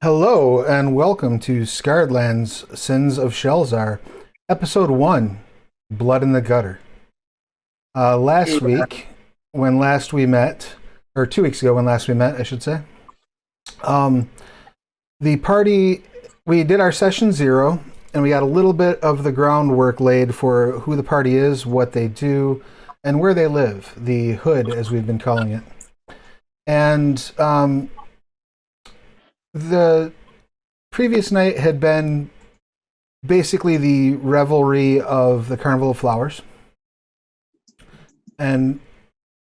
Hello and welcome to Scarredland's Sins of Shelzar, Episode 1, Blood in the Gutter. Last week, when last we met, or 2 weeks ago when last we met, I should say, the party, we did our session 0, and we got a little bit of the groundwork laid for who the party is, what they do, and where they live, the hood, as we've been calling it. And the previous night had been basically the revelry of the Carnival of Flowers. And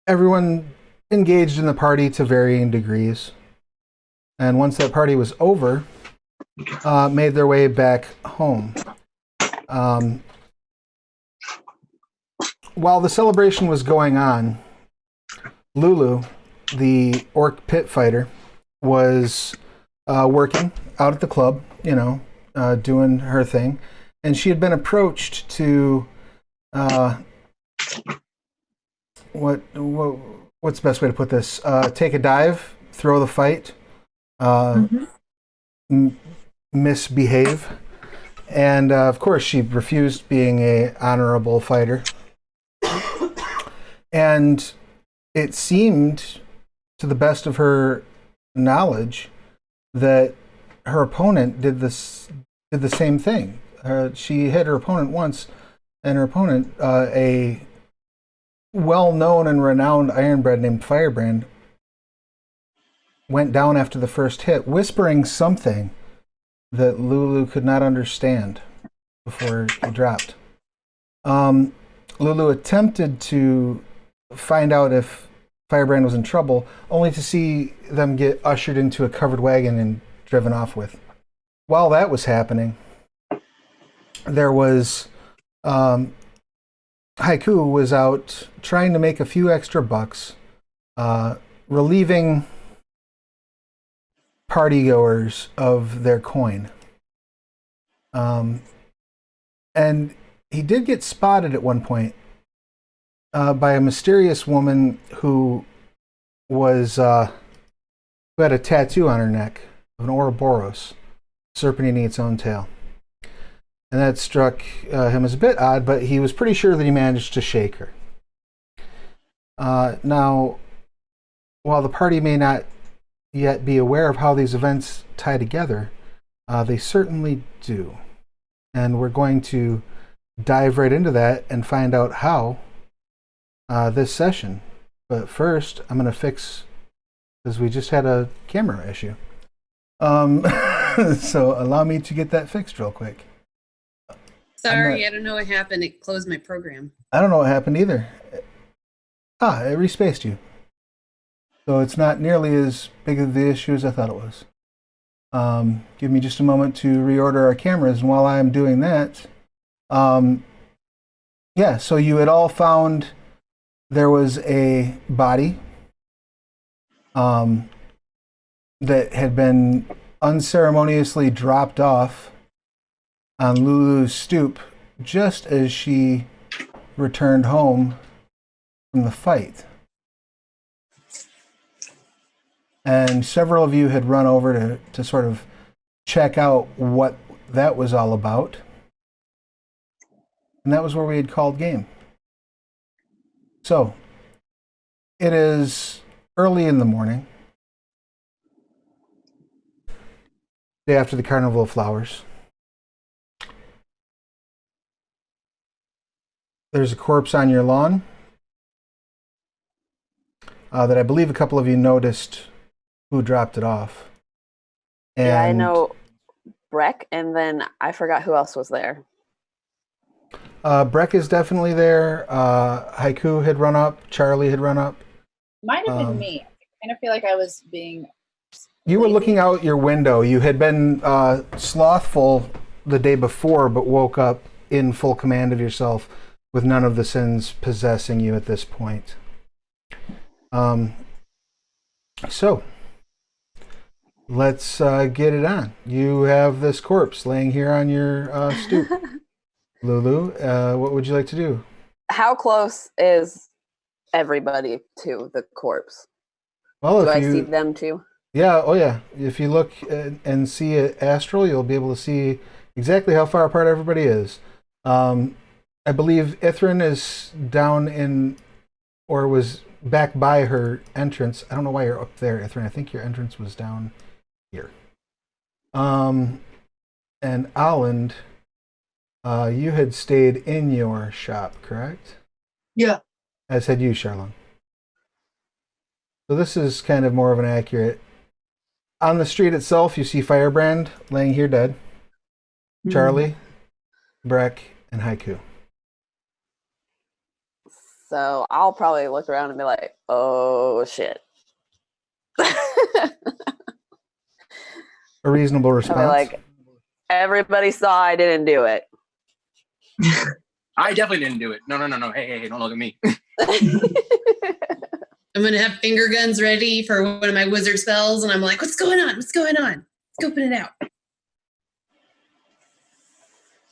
everyone engaged in the party to varying degrees. And once that party was over, made their way back home. While the celebration was going on, Lulu, the orc pit fighter, was working out at the club, doing her thing. And she had been approached to, what's the best way to put this? Take a dive, throw the fight, misbehave. And of course, she refused, being a honorable fighter. And it seemed, to the best of her knowledge, that her opponent did the same thing. She hit her opponent once, and her opponent, a well-known and renowned ironbred named Firebrand, went down after the first hit, whispering something that Lulu could not understand before he dropped. Lulu attempted to find out if Firebrand was in trouble, only to see them get ushered into a covered wagon and driven off with. While that was happening, there was Haiku was out trying to make a few extra bucks, relieving partygoers of their coin. And he did get spotted at one point by a mysterious woman who was who had a tattoo on her neck of an Ouroboros, serpent eating its own tail. And that struck him as a bit odd, but he was pretty sure that he managed to shake her. Now, while the party may not yet be aware of how these events tie together, they certainly do. And we're going to dive right into that and find out how this session. But first, I'm going to fix, because we just had a camera issue. So allow me to get that fixed real quick. Sorry, I don't know what happened. It closed my program. I don't know what happened either. It respaced you. So it's not nearly as big of the issue as I thought it was. Give me just a moment to reorder our cameras, and while I'm doing that, so you had all found there was a body that had been unceremoniously dropped off on Lulu's stoop just as she returned home from the fight. And several of you had run over to sort of check out what that was all about. And that was where we had called game. So, it is early in the morning, day after the Carnival of Flowers. There's a corpse on your lawn that I believe a couple of you noticed who dropped it off. And yeah, I know Breck, and then I forgot who else was there. Breck is definitely there. Haiku had run up. Charlie had run up. Might have been me. I kind of feel like I was being... You were looking out your window. You had been slothful the day before, but woke up in full command of yourself with none of the sins possessing you at this point. So, let's get it on. You have this corpse laying here on your stoop. Lulu, what would you like to do? How close is everybody to the corpse? Well, Do I see them too? Yeah, oh yeah. If you look and see it astral, you'll be able to see exactly how far apart everybody is. I believe Ithrin is down in, or was back by her entrance. I don't know why you're up there, Ithrin. I think your entrance was down here. And Aland, you had stayed in your shop, correct? Yeah. As had you, Charlon. So this is kind of more of an accurate. On the street itself, you see Firebrand laying here dead. Charlie, Breck, and Haiku. So I'll probably look around and be like, "Oh shit." A reasonable I'll response. be like, "Everybody saw I didn't do it." I definitely didn't do it. No. Hey, don't look at me. I'm gonna have finger guns ready for one of my wizard spells, and I'm like, "What's going on? What's going on? Let's open it out."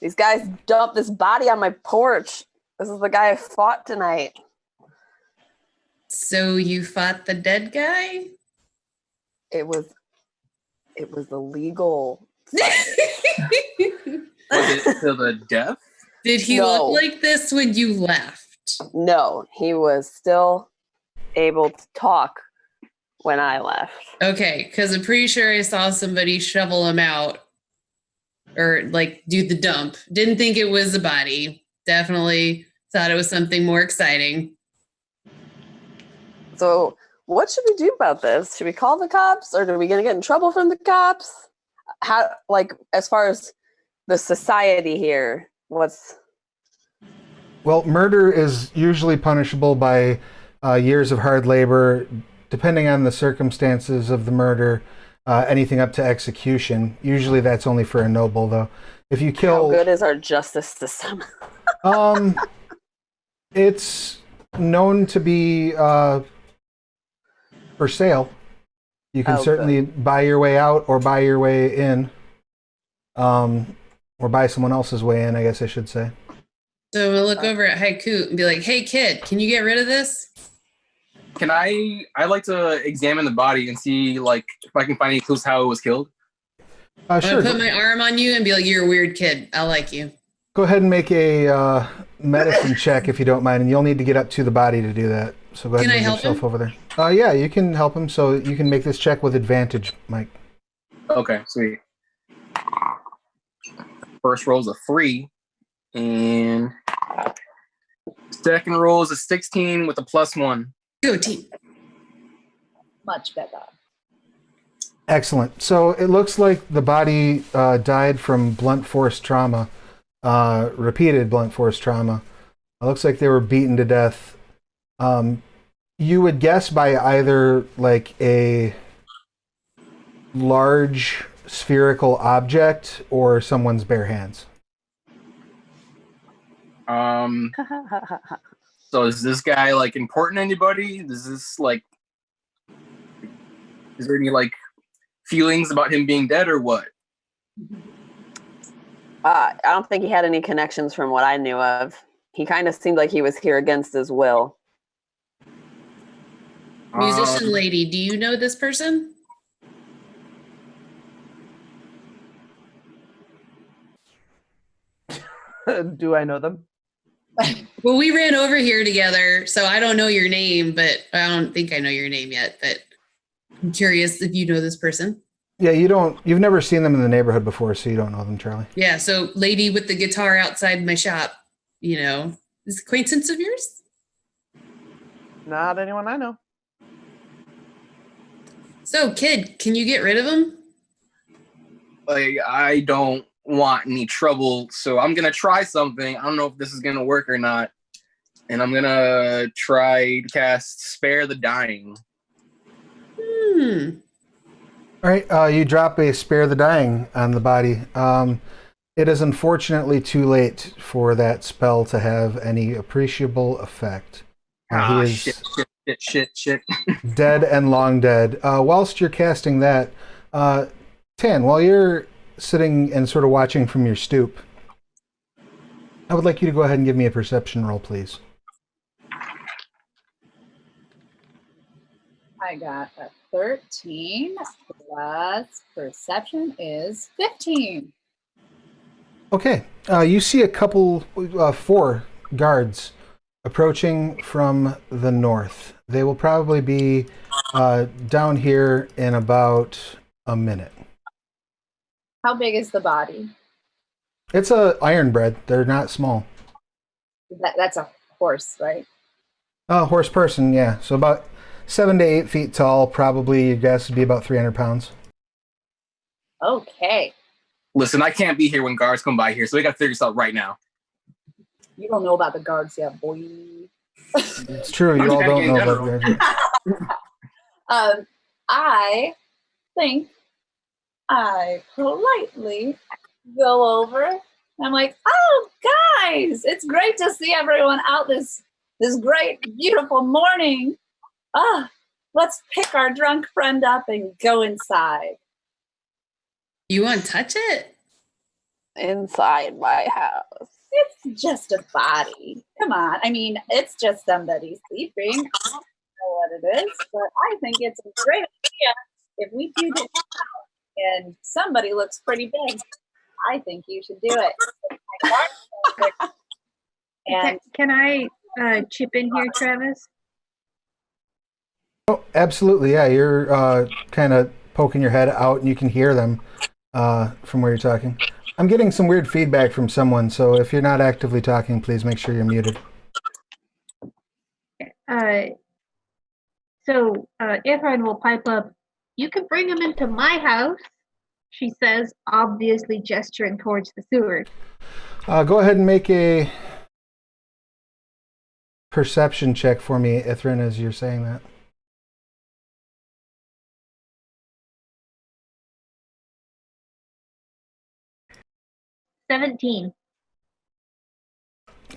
These guys dumped this body on my porch. This is the guy I fought tonight. So you fought the dead guy? It was illegal. Was it to the death? Did he No. look like this when you left? No, he was still able to talk when I left. Okay, because I'm pretty sure I saw somebody shovel him out or like do the dump. Didn't think it was a body. Definitely thought it was something more exciting. So what should we do about this? Should we call the cops, or are we gonna get in trouble from the cops? How, like, as far as the society here, what's Well, murder is usually punishable by years of hard labor, depending on the circumstances of the murder, anything up to execution. Usually that's only for a noble, though. If you how kill... good is our justice system? It's known to be for sale. You can Oh, certainly buy your way out or buy your way in. Or buy someone else's way in, I guess I should say. So I'm gonna look over at Haiku and be like, "Hey kid, can you get rid of this?" Can I like to examine the body and see like if I can find any clues how it was killed? I'm Sure. gonna put my arm on you and be like, "You're a weird kid. I like you." Go ahead and make a medicine check if you don't mind, and you'll need to get up to the body to do that. So go ahead Can and I move help yourself him? over there. Yeah, you can help him. So you can make this check with advantage, Mike. Okay, sweet. First roll is a 3, and second roll is a 16 with a +1. Go team. Much better. Excellent. So it looks like the body died from blunt force trauma, repeated blunt force trauma. It looks like they were beaten to death. You would guess by either like a large spherical object or someone's bare hands. So is this guy like important to anybody? Is this like, is there any like feelings about him being dead or what? I don't think he had any connections from what I knew of. He kind of seemed like he was here against his will. Musician lady, do you know this person? Do I know them? Well, we ran over here together, so I don't know your name, but I don't think I know your name yet, but I'm curious if you know this person. Yeah, you've never seen them in the neighborhood before, so you don't know them, Charlie. Yeah, so lady with the guitar outside my shop, is acquaintance of yours? Not anyone I know. So, kid, can you get rid of him? Like, I don't want any trouble, so I'm gonna try something. I don't know if this is gonna work or not, and I'm gonna try to cast Spare the Dying. All right, you drop a Spare the Dying on the body. It is unfortunately too late for that spell to have any appreciable effect. He is Shit. dead and long dead. Whilst you're casting that, Tan, while you're sitting and sort of watching from your stoop, I would like you to go ahead and give me a perception roll, please. I got a 13 plus perception is 15. Okay. You see a couple, 4 guards approaching from the north. They will probably be down here in about a minute. How big is the body? It's a ironbred. They're not small. That's a horse, right? Horse person, yeah. So about 7 to 8 feet tall. Probably, your guess would be about 300 pounds. Okay. Listen, I can't be here when guards come by here, so we gotta figure this out right now. You don't know about the guards yet, boy. It's true. You all don't know about the guards. I think I politely go over. I'm like, oh, guys, it's great to see everyone out this great, beautiful morning. Let's pick our drunk friend up and go inside. You want to touch it? Inside my house. It's just a body. Come on. I mean, it's just somebody sleeping. I don't know what it is, but I think it's a great idea if we do this now and somebody looks pretty big. I think you should do it. And Can I chip in here, Travis? Oh, absolutely. Yeah, you're kind of poking your head out, and you can hear them from where you're talking. I'm getting some weird feedback from someone, so if you're not actively talking, please make sure you're muted. So Ephraim will pipe up, you can bring him into my house, she says, obviously gesturing towards the sewer. Go ahead and make a perception check for me, Ithrin, as you're saying that. $17.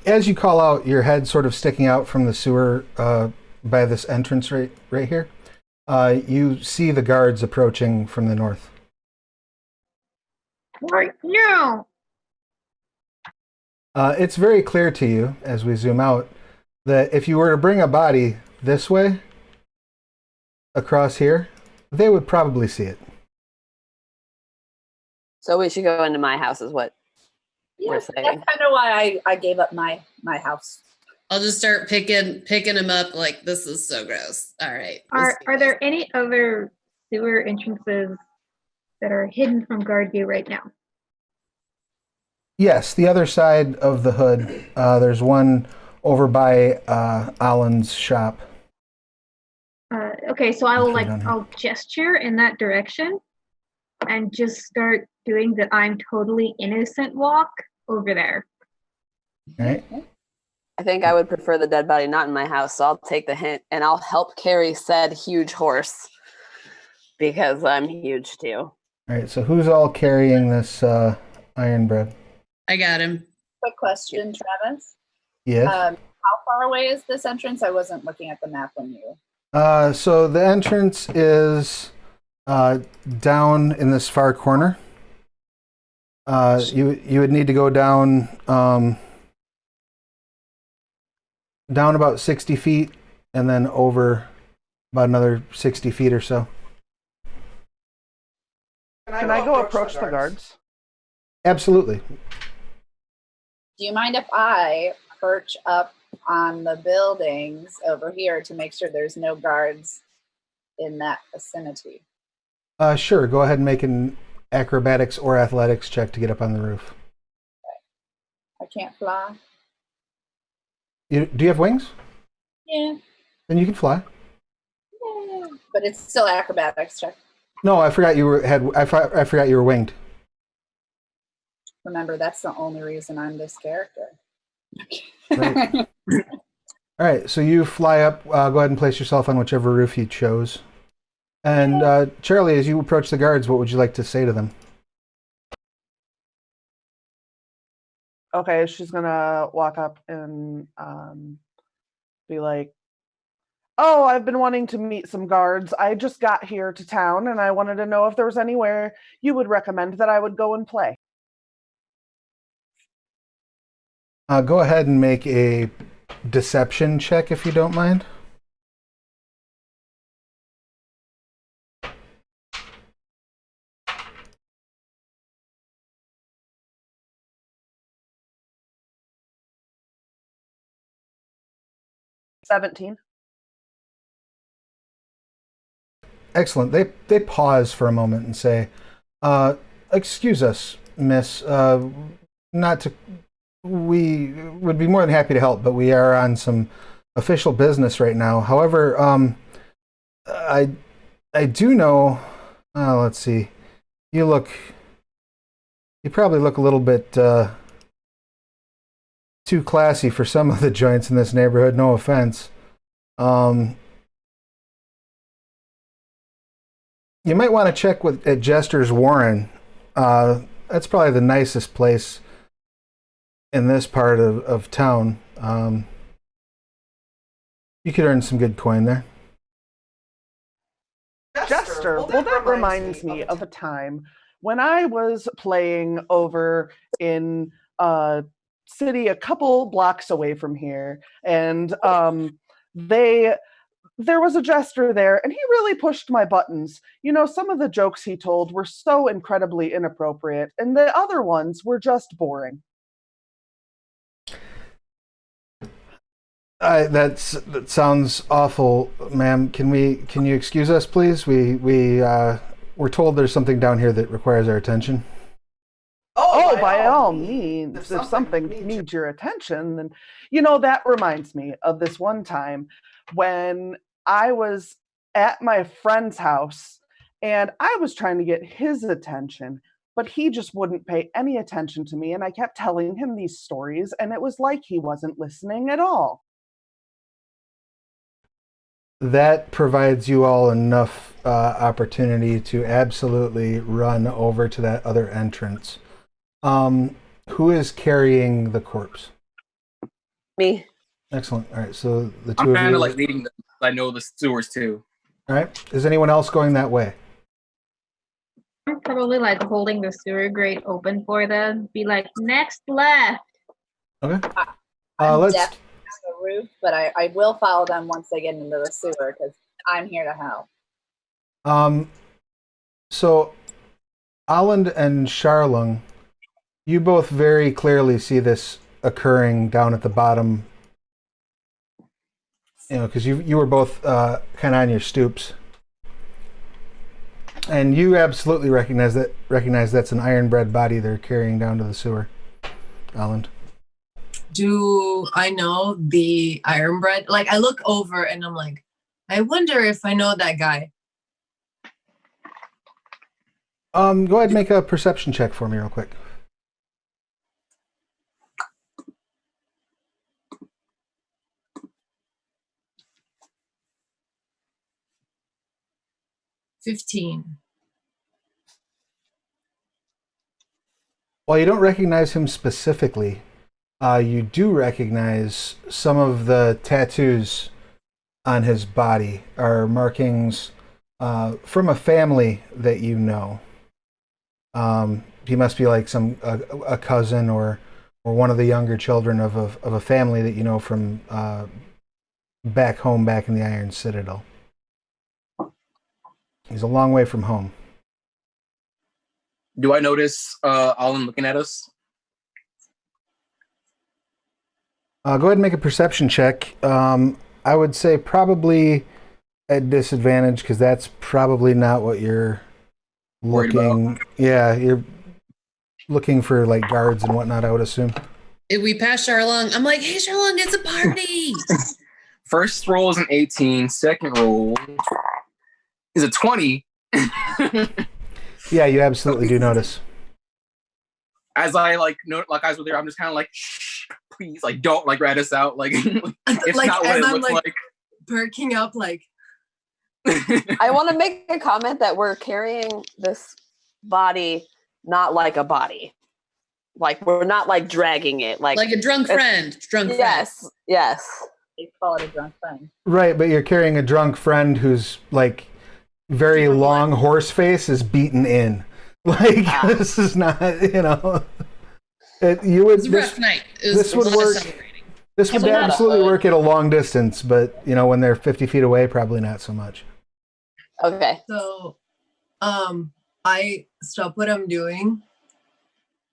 As you call out, your head sort of sticking out from the sewer by this entrance right here, you see the guards approaching from the north. Right now. It's very clear to you, as we zoom out, that if you were to bring a body this way, across here, they would probably see it. So we should go into my house is what we're yes, that's saying. kind of why I gave up my house. I'll just start picking him up like this is so gross. All right. Are there any other sewer entrances that are hidden from guard view right now? Yes, the other side of the hood, there's one over by Alan's shop. Okay, so I will Okay, down here. I'll gesture in that direction and just start doing the I'm totally innocent walk over there. All right. I think I would prefer the dead body not in my house, so I'll take the hint and I'll help carry said huge horse because I'm huge too. All right, so who's all carrying this ironbred? I got him. Quick question, Travis. Yes. How far away is this entrance? I wasn't looking at the map when you. So the entrance is down in this far corner. You would need to go down down about 60 feet and then over about another 60 feet or so. Can I go approach the guards? Absolutely. Do you mind if I perch up on the buildings over here to make sure there's no guards in that vicinity? Sure. Go ahead and make an acrobatics or athletics check to get up on the roof. I can't fly. Do you have wings? Yeah. Then you can fly. Yeah. But it's still acrobatics check. No, I forgot you I forgot you were winged. Remember, that's the only reason I'm this character. Right. All right, so you fly up. Go ahead and place yourself on whichever roof you chose. And Charlie, as you approach the guards, what would you like to say to them? Okay, she's gonna walk up and be like, "Oh, I've been wanting to meet some guards. I just got here to town, and I wanted to know if there was anywhere you would recommend that I would go and play." Go ahead and make a deception check if you don't mind. 17. Excellent. They pause for a moment and say, "Excuse us, Miss. Not to. We would be more than happy to help, but we are on some official business right now. However, I do know. Let's see. You probably look a little bit too classy for some of the joints in this neighborhood. No offense. You might want to check at Jester's Warren. That's probably the nicest place in this part of town. You could earn some good coin there. Jester, well, that reminds me of a time when I was playing over in a city a couple blocks away from here, and there was a jester there, and he really pushed my buttons. You know, some of the jokes he told were so incredibly inappropriate, and the other ones were just boring. That sounds awful, ma'am. Can you excuse us, please? We're told there's something down here that requires our attention. Oh, by all means, if something needs your attention, then, you know, that reminds me of this one time when I was at my friend's house and I was trying to get his attention, but he just wouldn't pay any attention to me. And I kept telling him these stories, and it was like he wasn't listening at all. That provides you all enough opportunity to absolutely run over to that other entrance. Who is carrying the corpse? Me. Excellent. All right, so the two I'm of kind you. of like leading them. I know the sewers too. All right. Is anyone else going that way? I'm probably like holding the sewer grate open for them. Be like, next left. Okay. I'm Let's. definitely on the roof, but I will follow them once they get into the sewer because I'm here to help. So, Alland and Charlung, you both very clearly see this occurring down at the bottom. You know, because you were both kind of on your stoops, and you absolutely recognize that's an iron-bred body they're carrying down to the sewer. Alland. Do I know the Iron Bread? Like, I look over and I'm like, I wonder if I know that guy. Go ahead and make a perception check for me real quick. $15. While you don't recognize him specifically, you do recognize some of the tattoos on his body are markings from a family that you know. He must be like a cousin or one of the younger children of a family that you know from back home, back in the Iron Citadel. He's a long way from home. Do I notice Alan looking at us? Go ahead and make a perception check. I would say probably at disadvantage because that's probably not what you're looking. Yeah, you're looking for like guards and whatnot, I would assume. If we pass Charlung, I'm like, hey, Charlung, it's a party. First roll is an 18. Second roll is a 20. Yeah, you absolutely do notice. As I like guys were there, I'm just kind of like, shh, please, like don't like rat us out. Like it's like, not what as it I'm looks like. perking up, like. I want to make a comment that we're carrying this body not like a body. Like we're not like dragging it. Like a drunk friend. Yes. They call it a drunk friend. Right, but you're carrying a drunk friend who's like very long horse face is beaten in. Like this is not, you know. It was a rough night. This would work. This would absolutely work at a long distance, but you know when they're 50 feet away, probably not so much. Okay. So, I stop what I'm doing,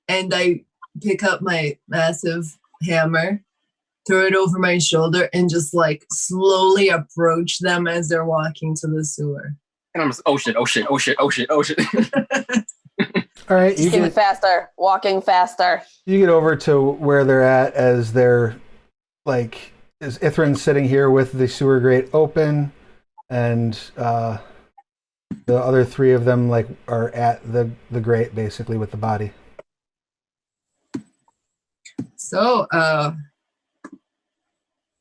and I pick up my massive hammer, throw it over my shoulder, and just like slowly approach them as they're walking to the sewer. And I'm just, oh shit. All right, you Getting get faster, walking faster. you get over to where they're at as they're like is Ithrin's sitting here with the sewer grate open, and the other three of them like are at the grate basically with the body. So,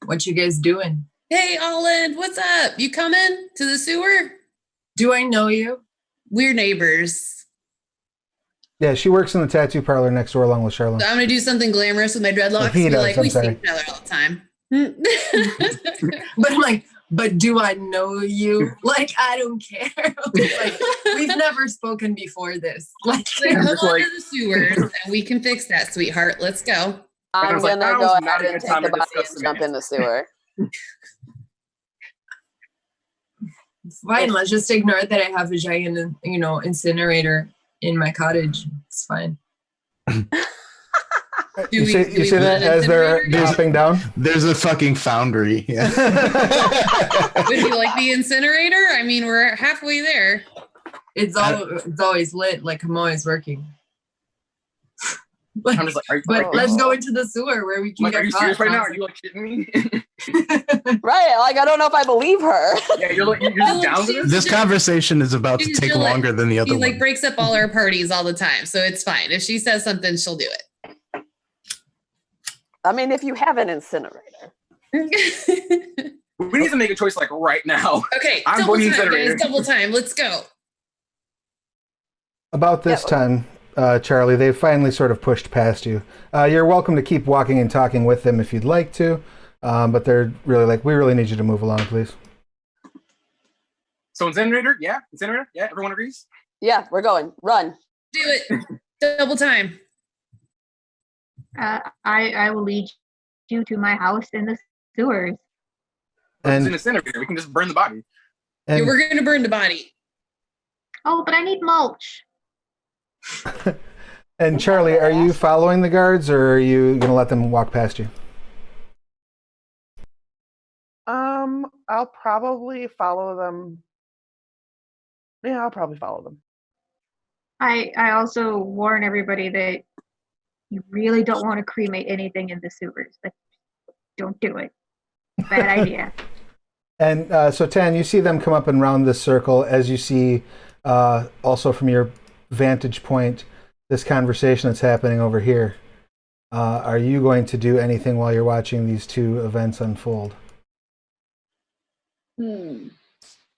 what you guys doing? Hey, Olin, what's up? You coming to the sewer? Do I know you? We're neighbors. Yeah, she works in the tattoo parlor next door along with Charlotte. So I'm gonna do something glamorous with my dreadlocks. He Be does, like, I'm we see sorry. each other all the time. But I'm like, but do I know you? Like, I don't care. Like, we've never spoken before this. Like, Like, come just on like- to the sewers and we can fix that, sweetheart. Let's go. I'm was like, gonna that go was not ahead a and good take time the to body discuss and the jump man. in the sewer. fine. Let's just ignore that I have a giant, incinerator in my cottage. It's fine. You we say put that an as they're incinerator? dropping down. There's a fucking foundry. Yeah. Would you like the incinerator? I mean, we're halfway there. It's always lit. Like, I'm always working. But, I'm just like, let's go into the sewer where we can like, get are you caught. serious right now? Are you like shitting me? Right, like I don't know if I believe her. Yeah, you're just down with this? This conversation is about to She's take still, like- longer than the other She like one. breaks up all our parties all the time, so it's fine. If she says something, she'll do I mean, if you have an incinerator. it. We need to make a choice like right now. Okay, I'm double going time, incinerator. guys. Double time. Let's go. About this time, Charlie, they've finally sort of pushed past you. You're welcome to keep walking and talking with them if you'd like to, but they're really like, we really need you to move along, please. So incinerator? Yeah, everyone agrees? Yeah, we're going. Run. Do it. Double time. I will lead you to my house in the sewers. It's an And incinerator. We can just burn the body. and, We're going to burn the body. Oh, but I need mulch. and Charlie, are you following the guards, or are you going to let them walk past you? I'll probably follow them. Yeah, I'll probably follow them. I also warn everybody that you really don't want to cremate anything in the sewers. Like, don't do it. Bad idea. And so, Tan, you see them come up and round this circle as you see also from your vantage point this conversation that's happening over here. Are you going to do anything while you're watching these two events unfold?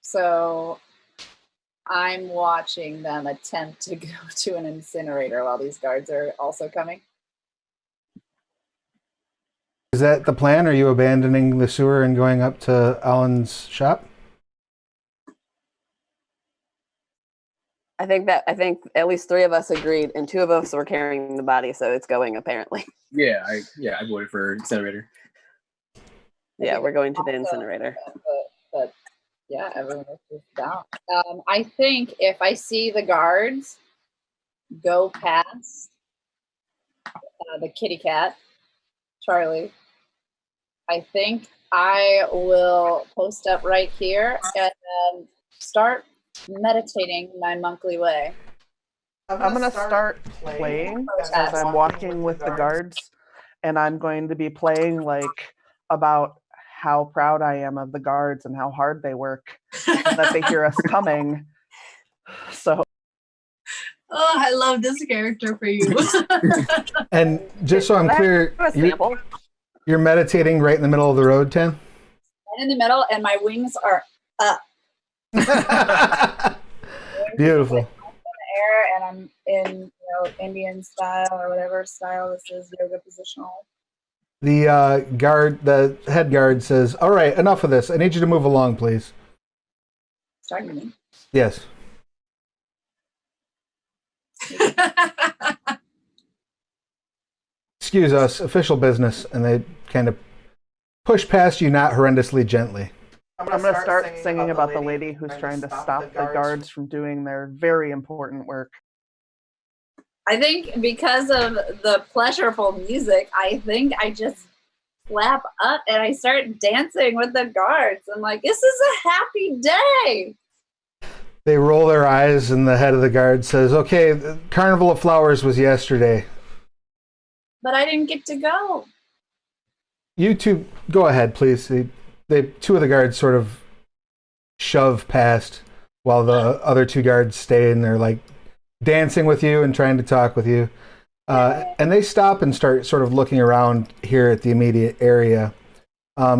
So I'm watching them attempt to go to an incinerator while these guards are also coming. Is that the plan? Are you abandoning the sewer and going up to Alan's shop? I think at least 3 of us agreed, and 2 of us were carrying the body, so it's going apparently. Yeah, I voted for incinerator. Yeah, we're going to the incinerator. But yeah, everyone is just down. I think if I see the guards go past the kitty cat, Charlie, I think I will post up right here and start meditating my monkly way. I'm going to start playing as I'm walking with the guards, and I'm going to be playing like about how proud I am of the guards and how hard they work, and that they hear us coming. So Oh, I love this character for you. And just so I'm clear, A sample. you're meditating right in the middle of the road, Tan? And in the middle, and my wings are up Beautiful. in the air, and I'm in Indian style or whatever style this is, yoga positional. The head guard says, "All right, enough of this. I need you to move along, please." Starting to me. Yes. Excuse us, official business, and they kind of push past you, not horrendously gently. I'm going to start singing about the lady who's trying to stop the guards from doing their very important work. I think because of the pleasurable music, I think I just flap up and I start dancing with the guards. I'm like, this is a happy day. They roll their eyes, and the head of the guard says, "Okay, the Carnival of Flowers was yesterday. But I didn't get to go. You two, go ahead, please." Two of the guards sort of shove past while the other two guards stay, and they're like dancing with you and trying to talk with you. And they stop and start sort of looking around here at the immediate area.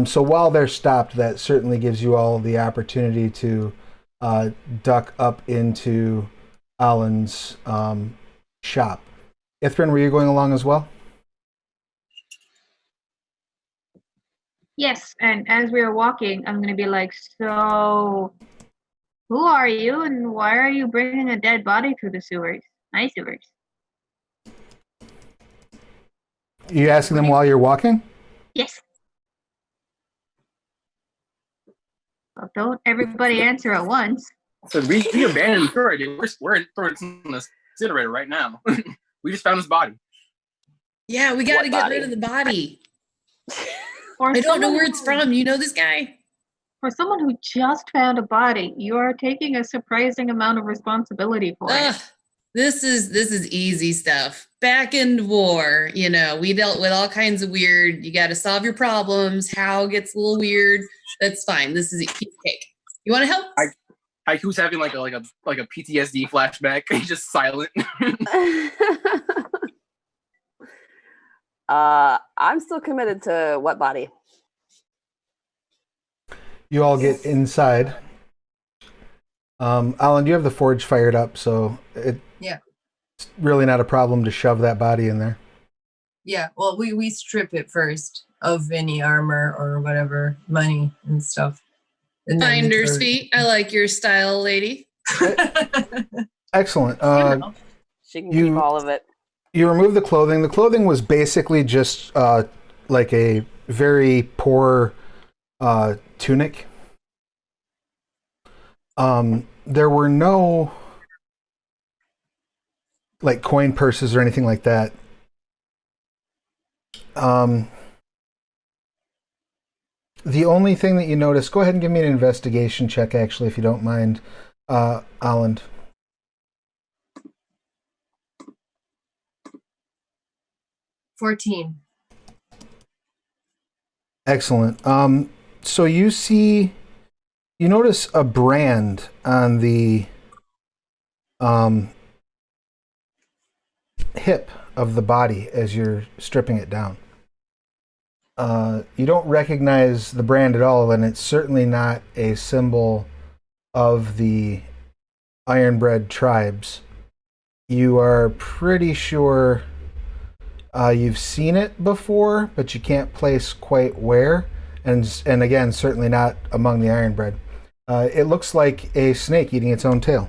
So while they're stopped, that certainly gives you all the opportunity to duck up into Alan's shop. Ithrin, were you going along as well? Yes, and as we are walking, I'm going to be like, so who are you and why are you bringing a dead body through the sewers? My sewers. You asking them while you're walking? Yes. Well, don't everybody answer at once. So we abandoned the storage. We're throwing in the incinerator right now. We just found this body. Yeah, we got to What get body? rid of the body. For I don't know someone where it's who- from. You know this guy? For someone who just found a body, you are taking a surprising amount of responsibility for Ugh, it. this is easy stuff. Back in war, we dealt with all kinds of weird. You got to solve your problems. How gets a little weird. That's fine. This is a piece of cake. You want to help? Haiku's having like a PTSD flashback. He's just silent. I'm still committed to what body? You all get inside. Alan, you have the forge fired up, so it's really not a problem to shove that body in there. Yeah, well, we strip it first of any armor or whatever, money and stuff. And then we Finder's throw it- feet. I like your style, lady. Excellent. She can You- keep all of it. You remove the clothing. The clothing was basically just like a very poor tunic. There were no like coin purses or anything like that. The only thing that you notice, go ahead and give me an investigation check, actually, if you don't mind, Alan. $14. Excellent. So you notice a brand on the hip of the body as you're stripping it down. You don't recognize the brand at all, and it's certainly not a symbol of the Ironbred tribes. You are pretty sure you've seen it before, but you can't place quite where. And again, certainly not among the Ironbred. It looks like a snake eating its own tail.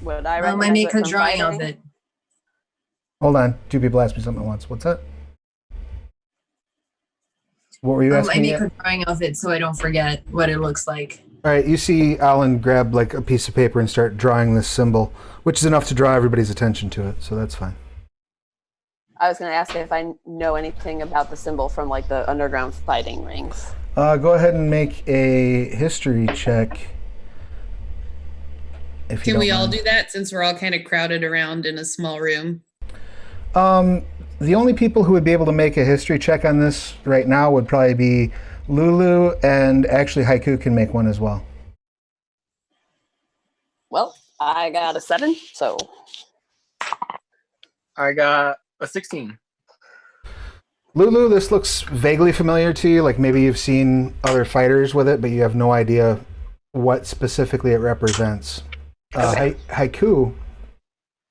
Would I I recognize make it a from drawing of fighting? it. Hold on, two people asked me something at once. What's that? What were you I asking me? make a drawing of it so I don't forget what it looks like. All right, you see Alan grab like a piece of paper and start drawing this symbol, which is enough to draw everybody's attention to it, so that's fine. I was going to ask if I know anything about the symbol from like the underground fighting rings. Go ahead and make a history check. If you Can we don't all mind. do that since we're all kind of crowded around in a small room? The only people who would be able to make a history check on this right now would probably be Lulu, and actually Haiku can make one as well. Well, I got a 7, so I got a 16. Lulu, this looks vaguely familiar to you, like maybe you've seen other fighters with it, but you have no idea what specifically it represents. Haiku,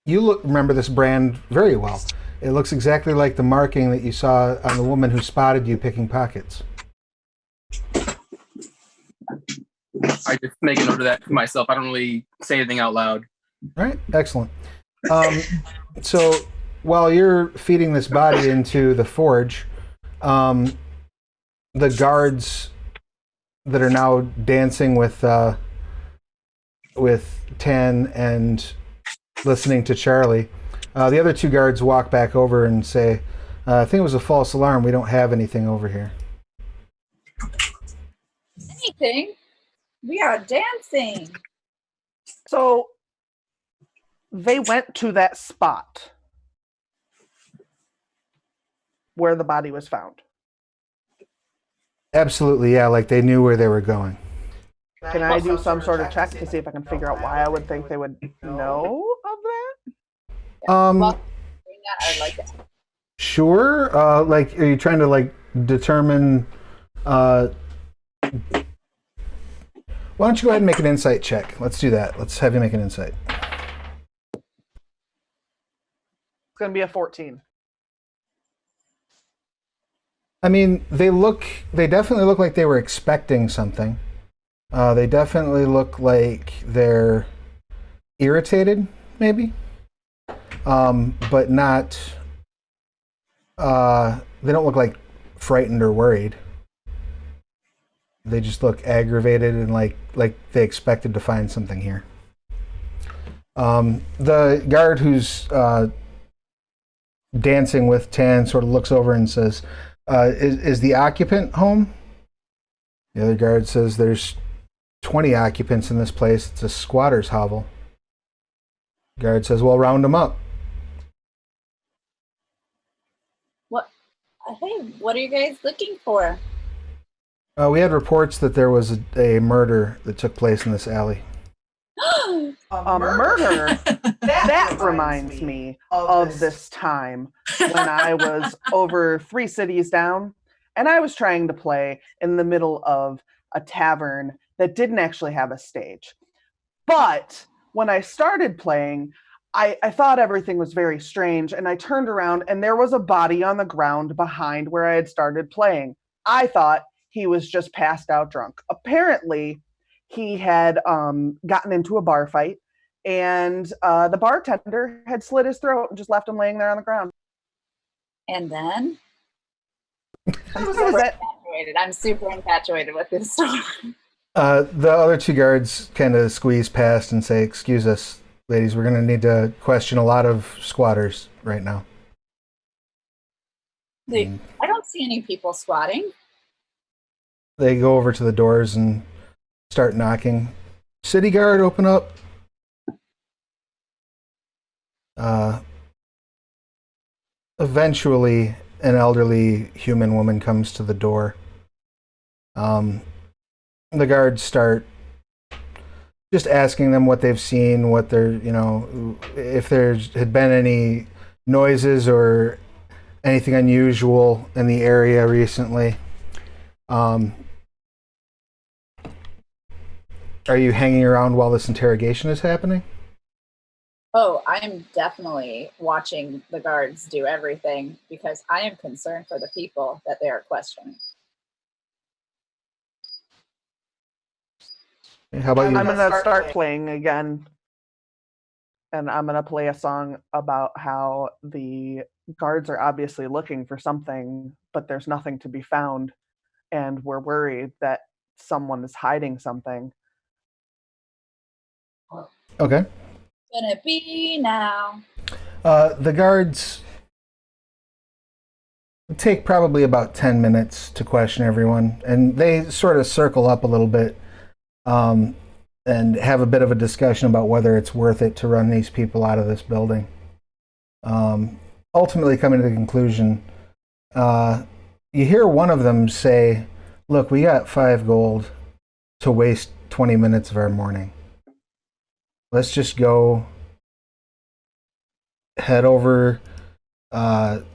you remember this brand very well. It looks exactly like the marking that you saw on the woman who spotted you picking pockets. I just make a note of that to myself. I don't really say anything out loud. All right, excellent. So while you're feeding this body into the forge, the guards that are now dancing with Tan and listening to Charlie, the other two guards walk back over and say, I think it was a false alarm. We don't have anything over here. Anything? We are dancing. So they went to that spot where the body was found. Absolutely, yeah. Like they knew where they were going. Can I do some sort of check to see if I can figure out why I would think they would know of that? Well, doing that, I'd like to. Sure. Like, are you trying to like determine? Why don't you go ahead and make an insight check? Let's do that. Let's have you make an insight. It's going to be a 14. I mean, they definitely look like they were expecting something. They definitely look like they're irritated, maybe, but not. They don't look like frightened or worried. They just look aggravated and like they expected to find something here. The guard who's dancing with Tan sort of looks over and says, is the occupant home? The other guard says there's 20 occupants in this place. It's a squatter's hovel. Guard says, well, round them up. What? Hey, what are you guys looking for? We had reports that there was a murder that took place in this alley. A murder? That reminds me of this time when I was over 3 cities down and I was trying to play in the middle of a tavern that didn't actually have a stage. But when I started playing, I thought everything was very strange, and I turned around and there was a body on the ground behind where I had started playing. I thought he was just passed out drunk. Apparently, he had gotten into a bar fight, and the bartender had slit his throat and just left him laying there on the ground. And then? I'm I'm super infatuated with this story. The other 2 guards kind of squeeze past and say, excuse us, ladies, we're going to need to question a lot of squatters right now. I don't see any people squatting. They go over to the doors and start knocking. City guard, open up. Eventually, an elderly human woman comes to the door. The guards start just asking them what they've seen, what they're, if there had been any noises or anything unusual in the area recently. Are you hanging around while this interrogation is happening? Oh, I'm definitely watching the guards do everything because I am concerned for the people that they are questioning. How about you? I'm going to start playing again. And I'm going to play a song about how the guards are obviously looking for something, but there's nothing to be found. And we're worried that someone is hiding something. Okay. Gonna be now. The guards take probably about 10 minutes to question everyone, and they sort of circle up a little bit and have a bit of a discussion about whether it's worth it to run these people out of this building. Ultimately coming to the conclusion, you hear one of them say, look, we got 5 gold to waste 20 minutes of our morning. Let's just go head over to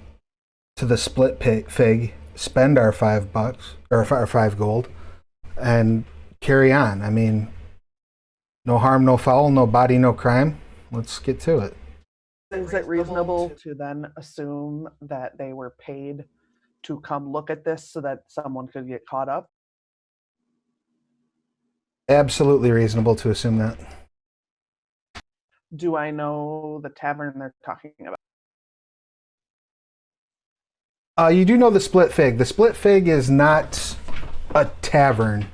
the split fig, spend our $5 or our 5 gold, and carry on. I mean, no harm, no foul, no body, no crime. Let's get to it. Is it reasonable to then assume that they were paid to come look at this so that someone could get caught up? Absolutely reasonable to assume that. Do I know the tavern they're talking about? You do know the Split Fig. The Split Fig is not a tavern.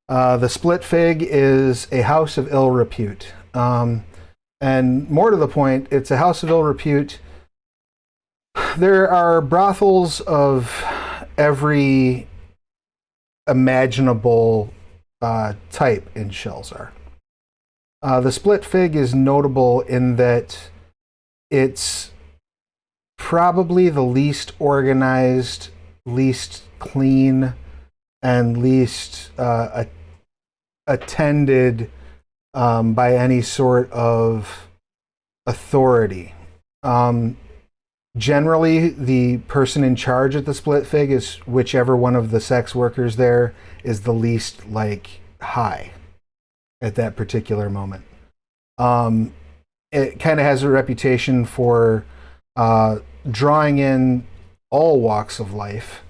The Split Fig is a house of ill repute. And more to the point, it's a house of ill repute there are brothels of every imaginable type in Shelzar. The Split Fig is notable in that it's probably the least organized, least clean, and least attended by any sort of authority. Generally, the person in charge at the Split Fig is whichever one of the sex workers there is the least like high at that particular moment. It kind of has a reputation for drawing in all walks of life.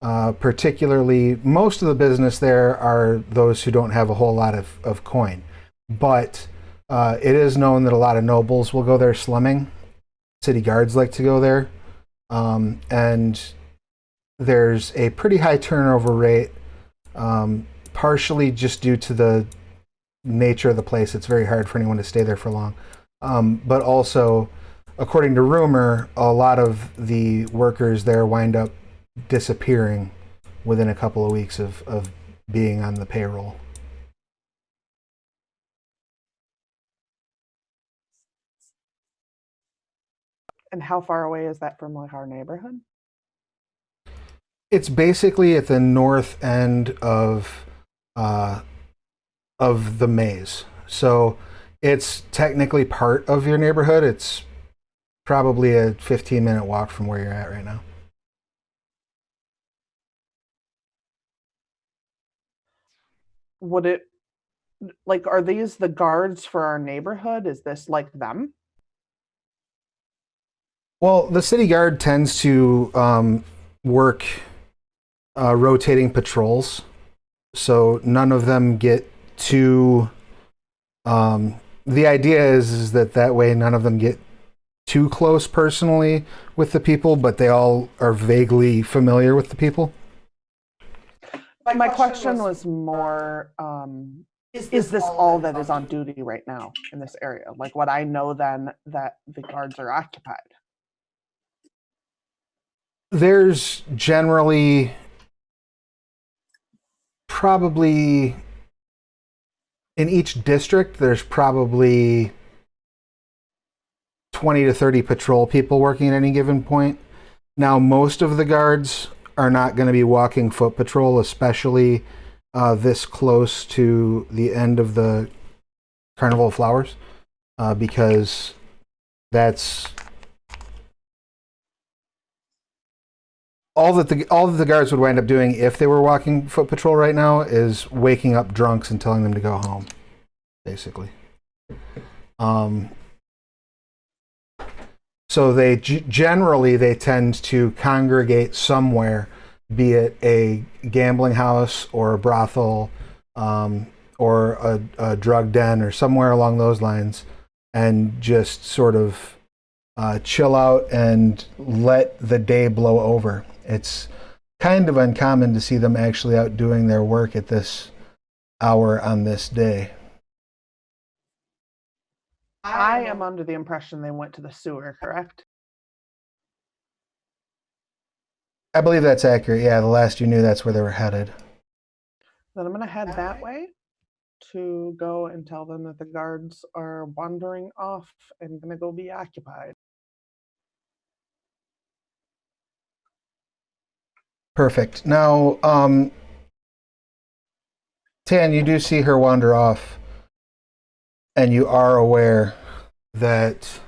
Particularly, most of the business there are those who don't have a whole lot of coin. But it is known that a lot of nobles will go there slumming. City guards like to go there. And there's a pretty high turnover rate, partially just due to the nature of the place. It's very hard for anyone to stay there for long. But also, according to rumor, a lot of the workers there wind up disappearing within a couple of weeks of being on the payroll. And how far away is that from like our neighborhood? It's basically at the north end of the maze. So it's technically part of your neighborhood. It's probably a 15-minute walk from where you're at right now. Would it, like, are these the guards for our neighborhood? Is this like them? Well, the city guard tends to work rotating patrols, so none of them get too. The idea is that way none of them get too close personally with the people, but they all are vaguely familiar with the people. My question was more, is this all that is on duty right now in this area? Like, would I know then that the guards are occupied? There's generally probably in each district, there's probably 20 to 30 patrol people working at any given point. Now, most of the guards are not going to be walking foot patrol, especially this close to the end of the Carnival of Flowers, because that's all that the guards would wind up doing if they were walking foot patrol right now is waking up drunks and telling them to go home, basically. So they generally they tend to congregate somewhere, be it a gambling house or a brothel, or a drug den or somewhere along those lines, and just sort of chill out and let the day blow over. It's kind of uncommon to see them actually out doing their work at this hour on this day. I am under the impression they went to the sewer, correct? I believe that's accurate. Yeah, the last you knew, that's where they were headed. Then I'm going to head that way to go and tell them that the guards are wandering off and going to go be occupied. Perfect. Now, Tan, you do see her wander off, and you are aware that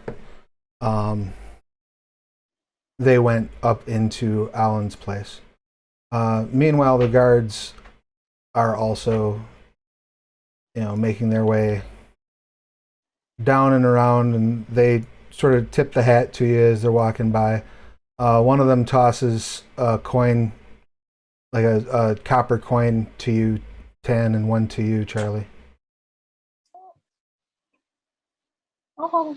they went up into Alan's place. Meanwhile, the guards are also, making their way down and around, and they sort of tip the hat to you as they're walking by. One of them tosses a coin, like a copper coin, to you, Tan, and one to you, Charlie. Oh,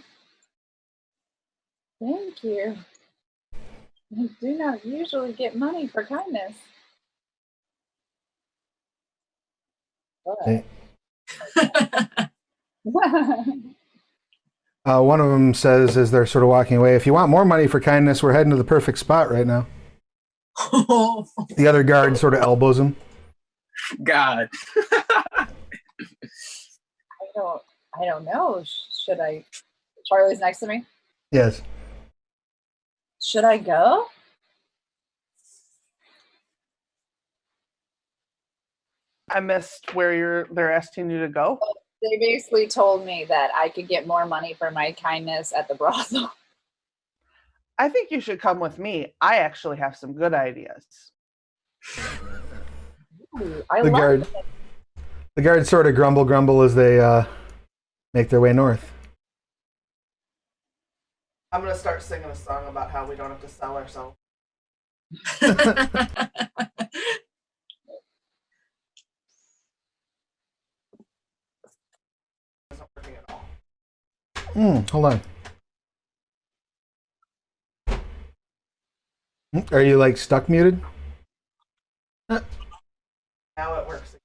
thank you. I do not usually get money for kindness. Hey. One of them says as they're sort of walking away, if you want more money for kindness, we're heading to the perfect spot right now. The other guard sort of elbows him. God. I don't know. Should I? Charlie's next to me. Yes. Should I go? I missed where they're asking you to go. They basically told me that I could get more money for my kindness at the brothel. I think you should come with me. I actually have some good ideas. Ooh, The guards sort of grumble as they make their way north. I'm going to start singing a song about how we don't have to sell ourselves. Isn't working at all. Hold on. Are you like stuck muted? Now it works.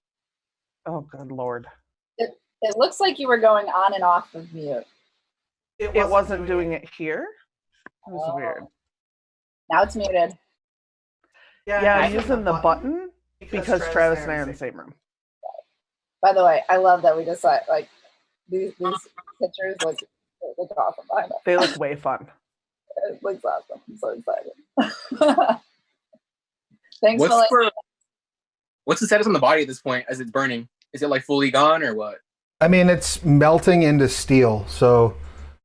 Oh, good Lord. It looks like you were going on and off of mute. It wasn't doing it here? It was weird. Now it's muted. Yeah, I'm using the button because Travis and I are in the same room. By the way, I love that we decide like these pictures look awesome. I know. They look way fun. It looks awesome. I'm so excited. Thanks What's the status on the body at this point as it's burning? Is it like fully gone or what? I mean, it's melting into steel, so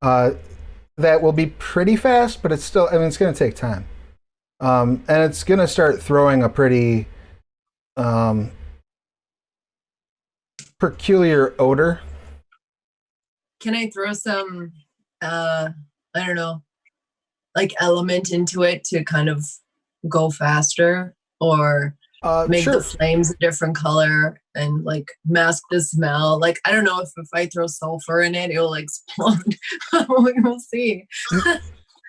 that will be pretty fast, but it's still, I mean, it's going to take time. And it's going to start throwing a pretty peculiar odor. Can I throw some, I don't know, like element into it to kind of go faster, or make sure. the flames a different color and like mask the smell? Like, I don't know if I throw sulfur in it, it'll explode. We'll see.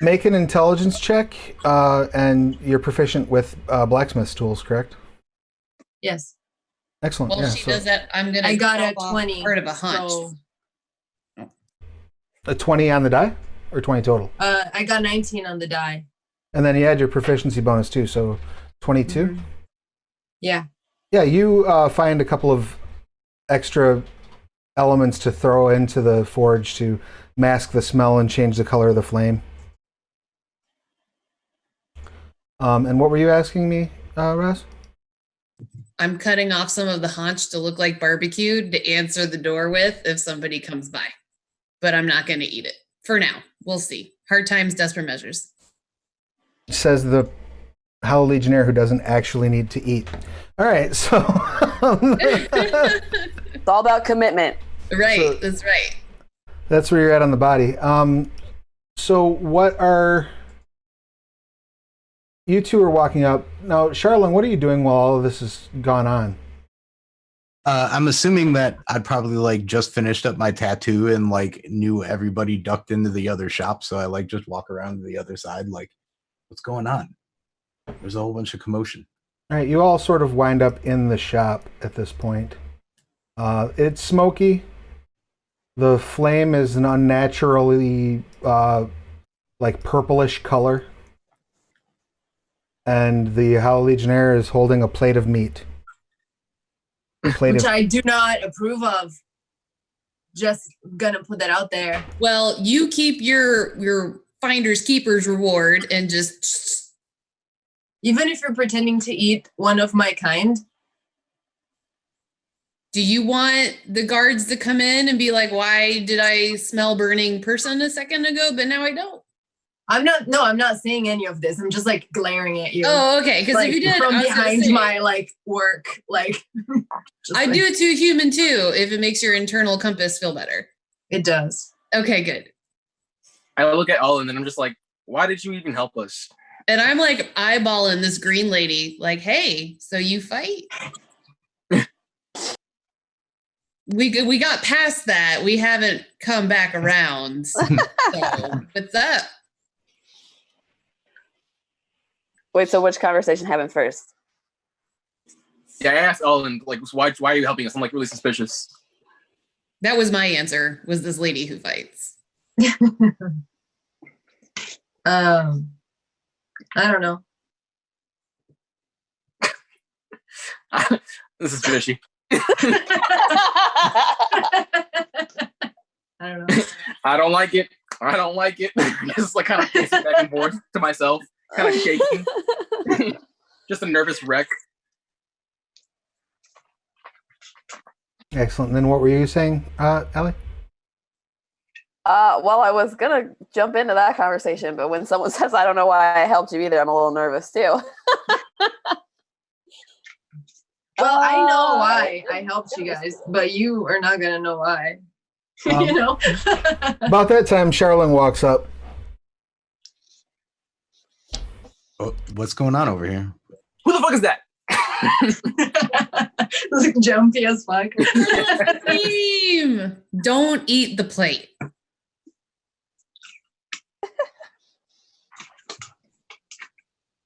Make an intelligence check, and you're proficient with blacksmith's tools, correct? Yes. Excellent. Well, she does that. I got a 20. Part of a hunch. So, A 20 on the die, or 20 total? I got 19 on the die. And then you add your proficiency bonus too, so 22? Mm-hmm. Yeah. Yeah, you find a couple of extra elements to throw into the forge to mask the smell and change the color of the flame. And what were you asking me, Russ? I'm cutting off some of the haunch to look like barbecue to answer the door with if somebody comes by. But I'm not going to eat it. For now. We'll see. Hard times, desperate measures. Says the Howl Legionnaire who doesn't actually need to eat. All right, so... It's all about commitment. Right, that's right. That's where you're at on the body. So what are... You two are walking up. Now, Charlene, what are you doing while all of this has gone on? I'm assuming that I'd probably like just finished up my tattoo and like knew everybody ducked into the other shop. So I like just walk around to the other side like, what's going on? There's a whole bunch of commotion. All right, you all sort of wind up in the shop at this point. It's smoky. The flame is an unnaturally like purplish color. And the Howl Legionnaire is holding a plate of meat. Which I do not approve of. Just gonna put that out there. Well, you keep your finder's keeper's reward and just... Even if you're pretending to eat one of my kind. Do you want the guards to come in and be like, why did I smell burning person a second ago, but now I don't? I'm not saying any of this. I'm just like glaring at you. Oh, okay. Because like, if you did, from behind my like work, like I do it to a human too, if it makes your internal compass feel better. It does. Okay, good. I look at Olin and I'm just like, why did you even help us? And I'm like eyeballing this green lady, like, hey, so you fight? We got past that. We haven't come back around. So what's up? Wait, so which conversation happened first? Yeah, I asked Olin, like, why are you helping us? I'm like really suspicious. That was my answer, was this lady who fights. I don't know. This is fishy. I don't know. I don't like it. I don't like it. Just like kind of pacing back and forth to myself, kind of shaking. Just a nervous wreck. Excellent. Then what were you saying, Ellie? Well, I was gonna jump into that conversation, but when someone says, "I don't know why I helped you either," I'm a little nervous too. Well, I know why I helped you guys, but you are not gonna know why. You know. About that time, Charlene walks up. Oh, what's going on over here? Who the fuck is that? Like jumpy as fuck. Team, don't eat the plate.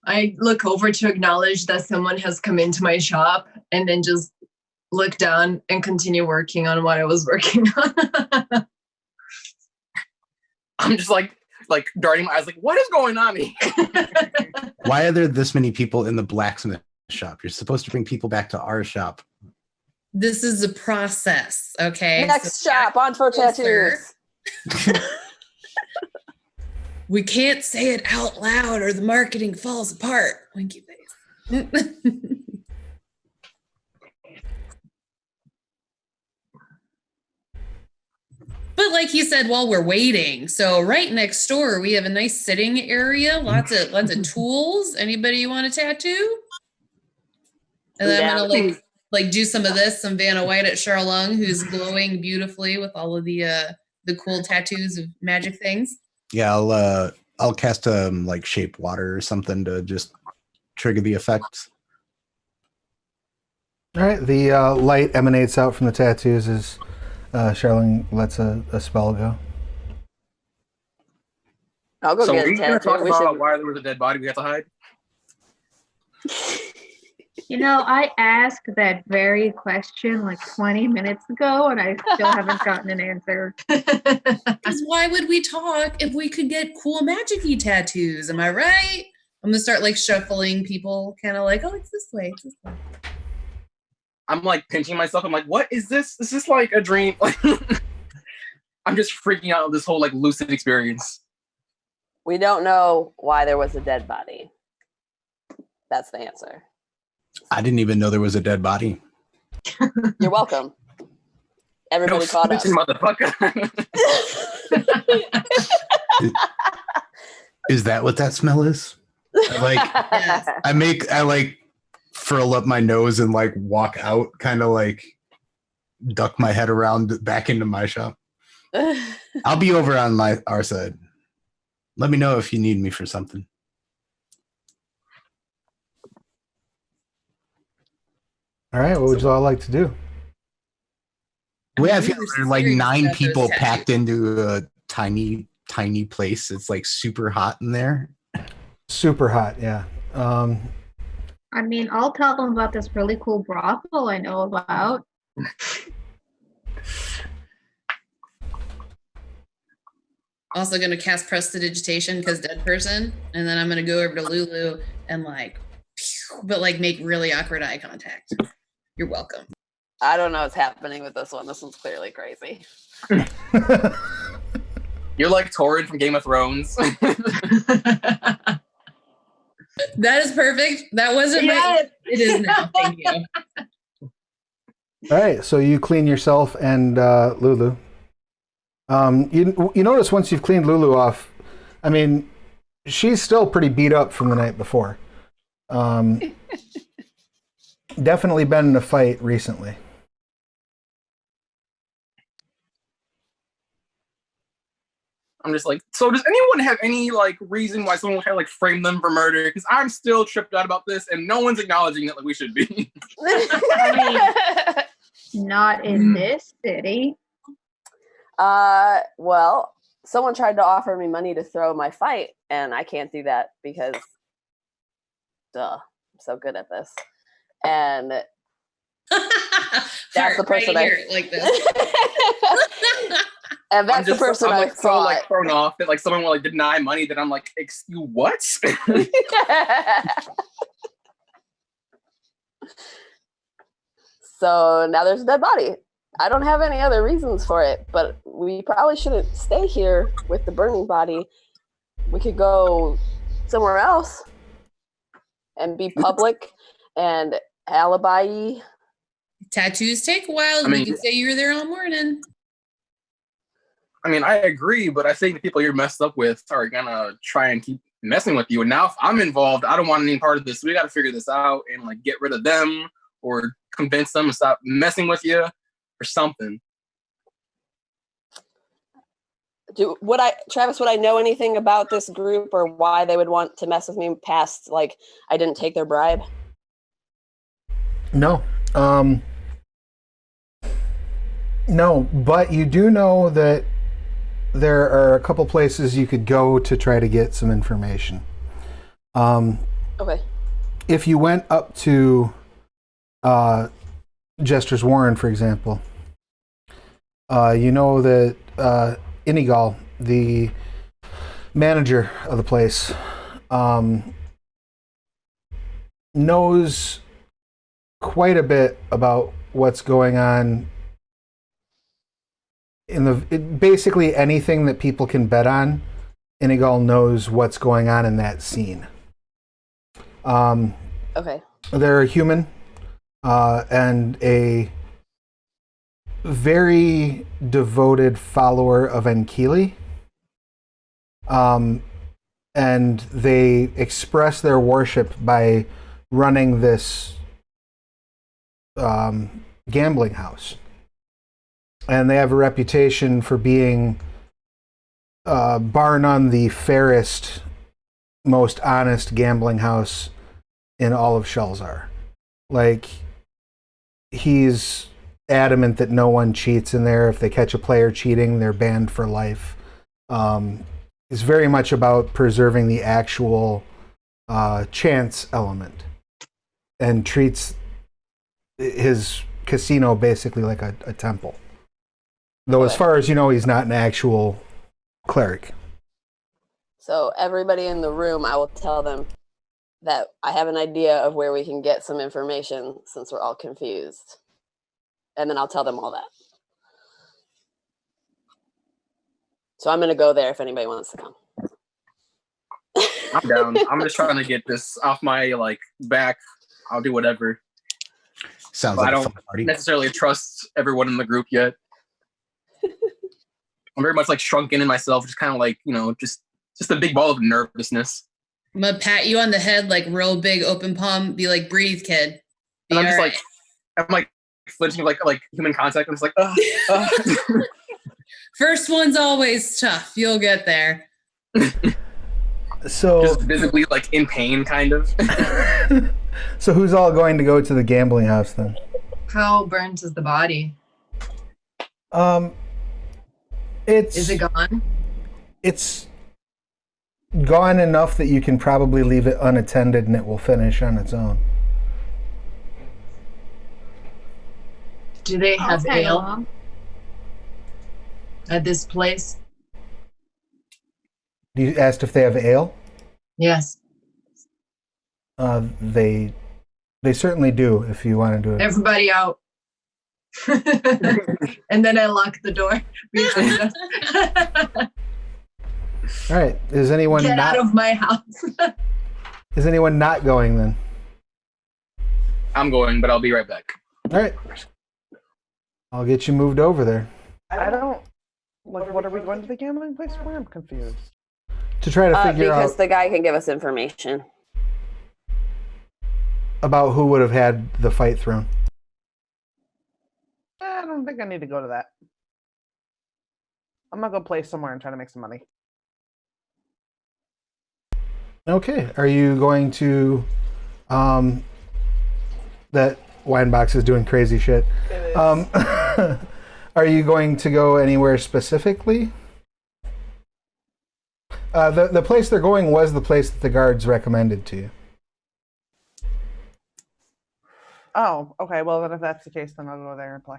I look over to acknowledge that someone has come into my shop and then just look down and continue working on what I was working on. I'm just like darting my eyes, like, what is going on here? Why are there this many people in the blacksmith shop? You're supposed to bring people back to our shop. This is a process, okay? Next shop on for tattoos. We can't say it out loud or the marketing falls apart. Winky face. But like he said, while we're waiting, so right next door we have a nice sitting area, lots of tools. Anybody want a tattoo? And then I'm gonna like do some of this, some Vanna White at Charlung, who's glowing beautifully with all of the cool tattoos of magic things. Yeah, I'll cast like shape water or something to just trigger the effects. All right, the light emanates out from the tattoos as Charlene lets a spell go. I'll go So get are a you gonna tattoo. talk We about should... why there was a dead body we have to hide? You know, I asked that very question like 20 minutes ago, and I still haven't gotten an answer. Because why would we talk if we could get cool magic-y tattoos? Am I right? I'm gonna start like shuffling people, kind of like, oh, it's this way, it's this way. I'm like pinching myself. I'm like, what is this? Is this like a dream? I'm just freaking out of this whole like lucid experience. We don't know why there was a dead body. That's the answer. I didn't even know there was a dead body. You're welcome. Everybody caught up. Motherfucker. Is that what that smell is? Yes. I like furl up my nose and like walk out, kind of like duck my head around back into my shop. I'll be over on our side. Let me know if you need me for something. All right, what would you all like to do? We have there are like serious 9 about those people tattoos. packed into a tiny place. It's like super hot in there. Super hot, yeah. I mean, I'll tell them about this really cool brothel I know about. Also gonna cast prestidigitation because dead person, and then I'm gonna go over to Lulu and like, but like make really awkward eye contact. You're welcome. I don't know what's happening with this one. This one's clearly crazy. You're like Torrid from Game of Thrones. That is perfect. That wasn't Yes. It is now. Thank you. All right, so you clean yourself and Lulu. You notice once you've cleaned Lulu off, I mean, she's still pretty beat up from the night before. Definitely been in a fight recently. I'm just like, so does anyone have any like reason why someone would have like frame them for murder? Because I'm still tripped out about this, and no one's acknowledging that like we should be. Not in this city. Well, someone tried to offer me money to throw my fight, and I can't do that because, I'm so good at this. And that's the person right here, like this. And that's the I'm person I like so thought. like thrown off that like someone will like deny money that I'm like, excuse what? So now there's a dead body. I don't have any other reasons for it, but we probably shouldn't stay here with the burning body. We could go somewhere else and be public and alibi. Tattoos take a while. I mean- you can say you were there all morning. I mean, I agree, but I think the people you're messed up with are gonna try and keep messing with you. And now if I'm involved, I don't want any part of this. We gotta figure this out and like get rid of them or convince them to stop messing with you or something. Travis, would I know anything about this group or why they would want to mess with me past like I didn't take their bribe? No. No, but you do know that there are a couple places you could go to try to get some information. Okay. If you went up to Jester's Warren, for example, you know that Inigal, the manager of the place, knows quite a bit about what's going on basically anything that people can bet on. Inigal knows what's going on in that scene. Okay. They're a human and a very devoted follower of Enkili. And they express their worship by running this gambling house. And they have a reputation for being, bar none, the fairest, most honest gambling house in all of Shelzar. Like, he's adamant that no one cheats in there. If they catch a player cheating, they're banned for life. It's very much about preserving the actual chance element and treats his casino basically like a temple. Though, as far as you know, he's not an actual cleric. So everybody in the room, I will tell them that I have an idea of where we can get some information since we're all confused. And then I'll tell them all that. So I'm going to go there if anybody wants to come. I'm down. I'm just trying to get this off my like back. I'll do whatever. Sounds But like I a don't fun party. necessarily trust everyone in the group yet. I'm very much like shrunken in myself, just kind of like, just a big ball of nervousness. I'm gonna pat you on the head like real big open palm, be like, breathe, kid. Be And I'm just all right. I'm like flinching like human contact. I'm just like, First one's always tough. You'll get there. So, just visibly like in pain, kind of. so who's all going to go to the gambling house then? How burnt is the body? Is it gone? It's gone enough that you can probably leave it unattended and it will finish on its own. Do they have Okay, ale well, at this place? You asked if they have ale? Yes. They certainly do if you want to do it. Everybody out. And then I lock the door behind us. All right. Is anyone Get not out of my house. Is anyone not going then? I'm going, but I'll be right back. All right. I'll get you moved over there I don't like. What are we going to the gambling place for? I'm confused. to try to figure Because out the guy can give us information. about who would have had the fight thrown. I don't think I need to go to that. I'm gonna go play somewhere and try to make some money. Okay. Are you going to that wine box is doing crazy shit. Are you going to go anywhere specifically? The place they're going was the place that the guards recommended to you. Oh, okay. Well, then if that's the case, then I'll go there and play.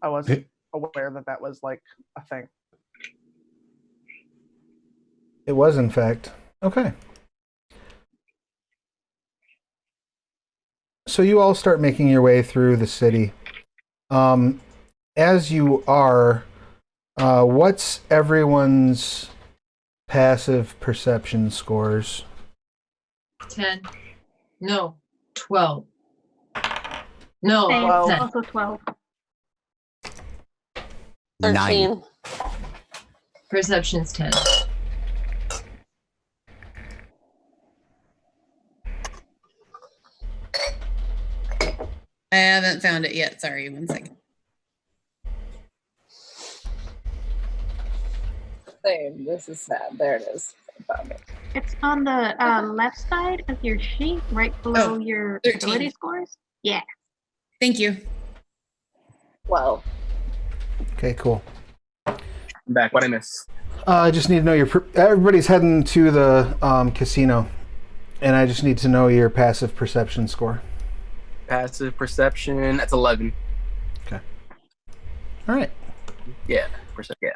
I wasn't aware that that was like a thing. It was, in fact. Okay. So you all start making your way through the city. As you are, what's everyone's passive perception scores? 10. No, 12. No, Same, 12. 10. also 12. 13. Perception's 10. I haven't found it yet. Sorry, 1 second. Same. This is sad. There it is. I found it. It's on the left side of your sheet, right below your 13. ability scores. Yeah. Thank you. 12. Okay, cool. I'm back. What I miss? I just need to know everybody's heading to the casino, and I just need to know your passive perception score. Passive perception. That's 11. Okay. All right. Yeah. Yeah.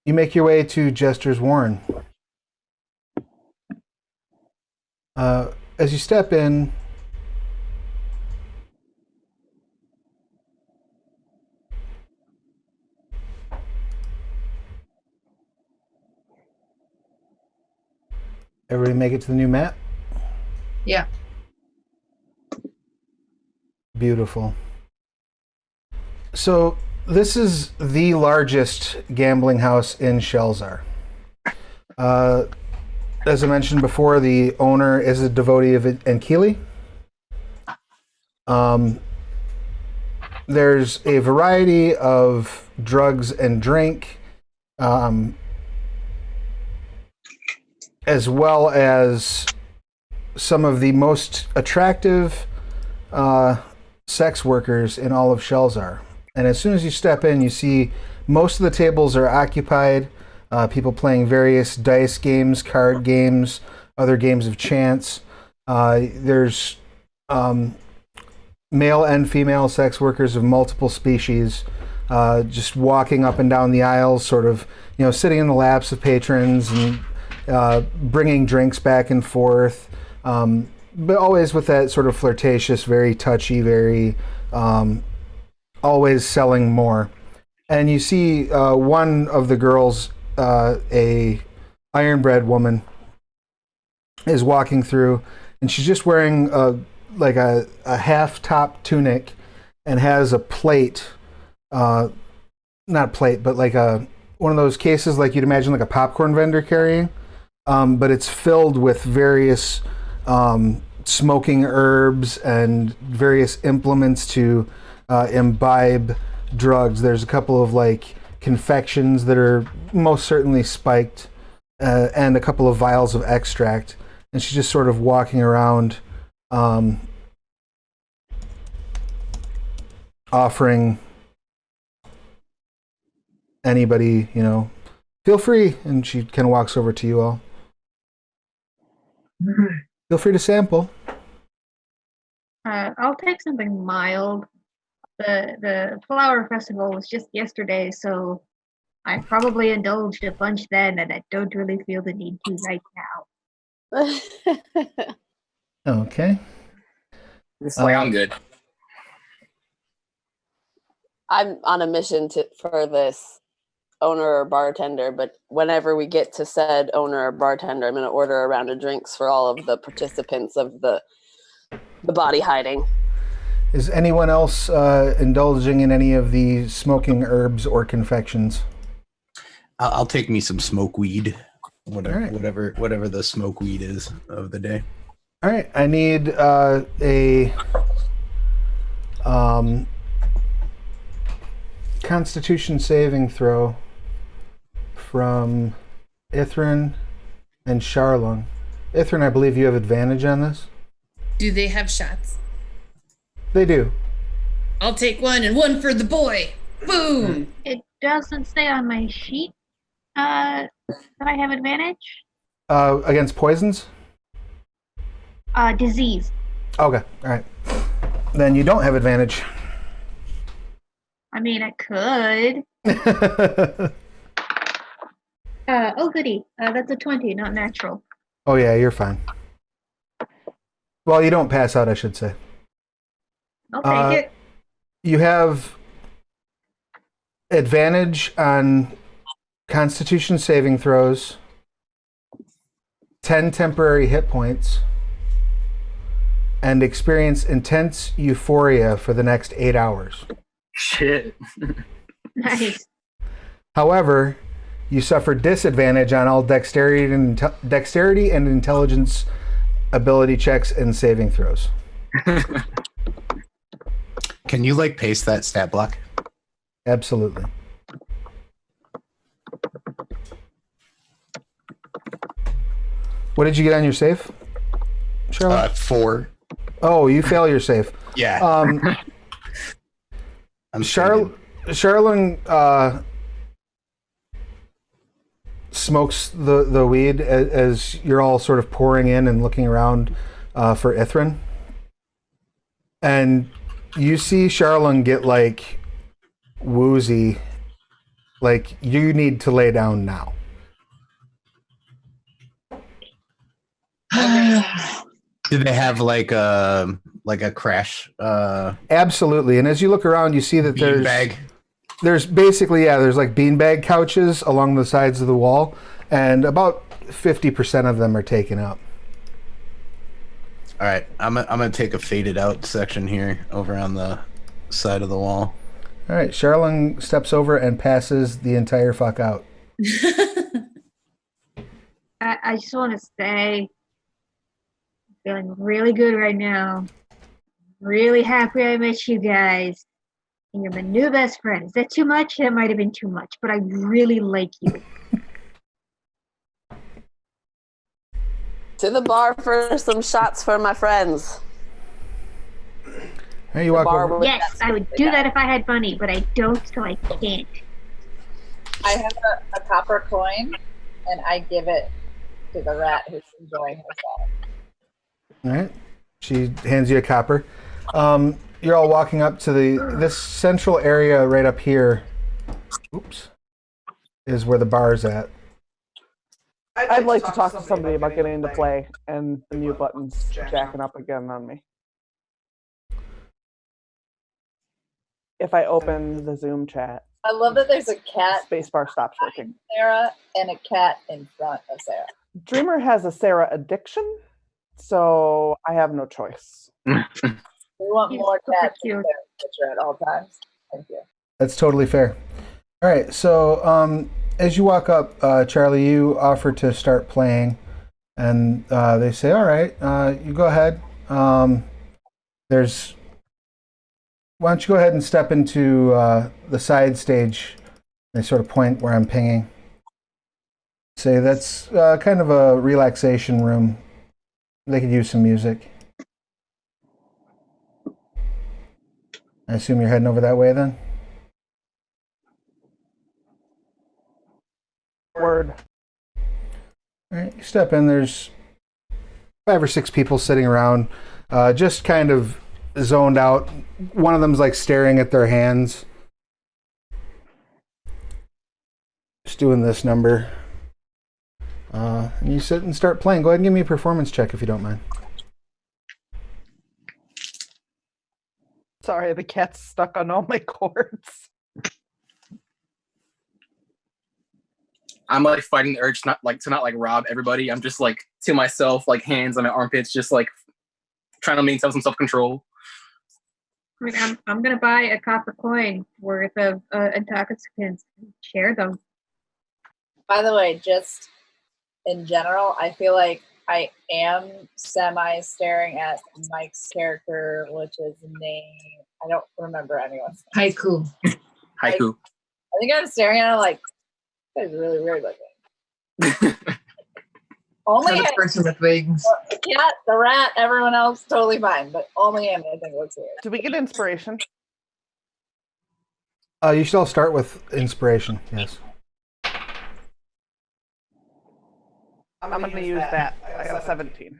You make your way to Jester's Warren. As you step in, everybody make it to the new map? Yeah. Beautiful. So this is the largest gambling house in Shelzar. As I mentioned before, the owner is a devotee of Enkili. There's a variety of drugs and drink, as well as some of the most attractive sex workers in all of Shelzar. And as soon as you step in, you see most of the tables are occupied. People playing various dice games, card games, other games of chance. There's male and female sex workers of multiple species, just walking up and down the aisles, sort of, sitting in the laps of patrons and bringing drinks back and forth, but always with that sort of flirtatious, very touchy, very always selling more. And you see one of the girls, a ironbred woman, is walking through, and she's just wearing a half top tunic and has a plate, not plate, but like one of those cases like you'd imagine like a popcorn vendor carrying, but it's filled with various smoking herbs and various implements to imbibe drugs. There's a couple of like confections that are most certainly spiked, and a couple of vials of extract, and she's just sort of walking around offering anybody, feel free, and she kind of walks over to you all. Feel free to sample. I'll take something mild. The flower festival was just yesterday, so I probably indulged a bunch then, and I don't really feel the need to right now. Okay. It's like I'm good. I'm on a mission for this owner or bartender, but whenever we get to said owner or bartender, I'm going to order a round of drinks for all of the participants of the body hiding. Is anyone else indulging in any of the smoking herbs or confections? I'll take me some smoke weed, Right. whatever the smoke weed is of the day. All right, I need a Constitution saving throw from Ithrin and Charlung. Ithrin, I believe you have advantage on this. Do they have shots? They do. I'll take one and one for the boy. Boom. It doesn't say on my sheet that I have advantage. Against poisons? Disease. Okay, all right. Then you don't have advantage. I mean, I could. Oh, goody. That's a 20, not natural. Oh yeah, you're fine. Well, you don't pass out, I should say. I'll take it. You have advantage on Constitution saving throws, 10 temporary hit points, and experience intense euphoria for the next 8 hours. Shit. Nice. However, you suffer disadvantage on all dexterity and intelligence ability checks and saving throws. Can you like paste that stat block? Absolutely. What did you get on your save, Charlotte? 4. Oh, you fail your save. Yeah. I'm Charlene smokes the weed as you're all sort of pouring in and looking around for Ithrin. And you see Charlene get like woozy, like you need to lay down now. Did they have like a crash Absolutely. And as you look around, you see that bag? there's basically, there's like beanbag couches along the sides of the wall, and about 50% of them are taken up. All right, I'm gonna take a faded out section here over on the side of the wall. All right, Charlene steps over and passes the entire fuck out. I just want to say, I'm feeling really good right now. Really happy I met you guys. And you're my new best friend. Is that too much? That might have been too much, but I really like you. To the bar for some shots for my friends. Hey, you walk over. Yes, I would do that if I had money, but I don't, so I can't. I have a copper coin, and I give it to the rat who's enjoying herself. All right. She hands you a copper. You're all walking up to this central area right up here. Oops. Is where the bar is at. I'd like to talk to somebody about getting into play, and the mute button's jacking up again on me. If I open the Zoom chat, I love that there's a cat spacebar stops working. Sarah and a cat in front of Sarah. Dreamer has a Sarah addiction, so I have no choice. We want He's more super cats in cute. Sarah's picture at all times. Thank you. That's totally fair. All right. So as you walk up, Charlie, you offer to start playing, and they say, "All right, you go ahead." Why don't you go ahead and step into the side stage? They sort of point where I'm pinging. Say that's kind of a relaxation room. They could use some music. I assume you're heading over that way then? Word. All right, you step in, there's 5 or 6 people sitting around, just kind of zoned out. One of them's like staring at their hands. Just doing this number. And you sit and start playing. Go ahead and give me a performance check if you don't mind. Sorry, the cat's stuck on all my cords. I'm like fighting the urge to not rob everybody. I'm just like to myself, like hands on my armpits, just like trying to maintain some self-control. I mean, I'm gonna buy a copper coin worth of intoxicants and share them. By the way, just in general, I feel like I am semi-staring at Mike's character, which is named, I don't remember anyone's name. Haiku. Haiku. I think I'm staring at him like, this is really weird looking. Only Another him. person with wings. The cat, the rat, everyone else, totally fine. But only him, I think, looks weird. Do we get inspiration? You should all start with inspiration, yes. I'm going to use that. I got a 17.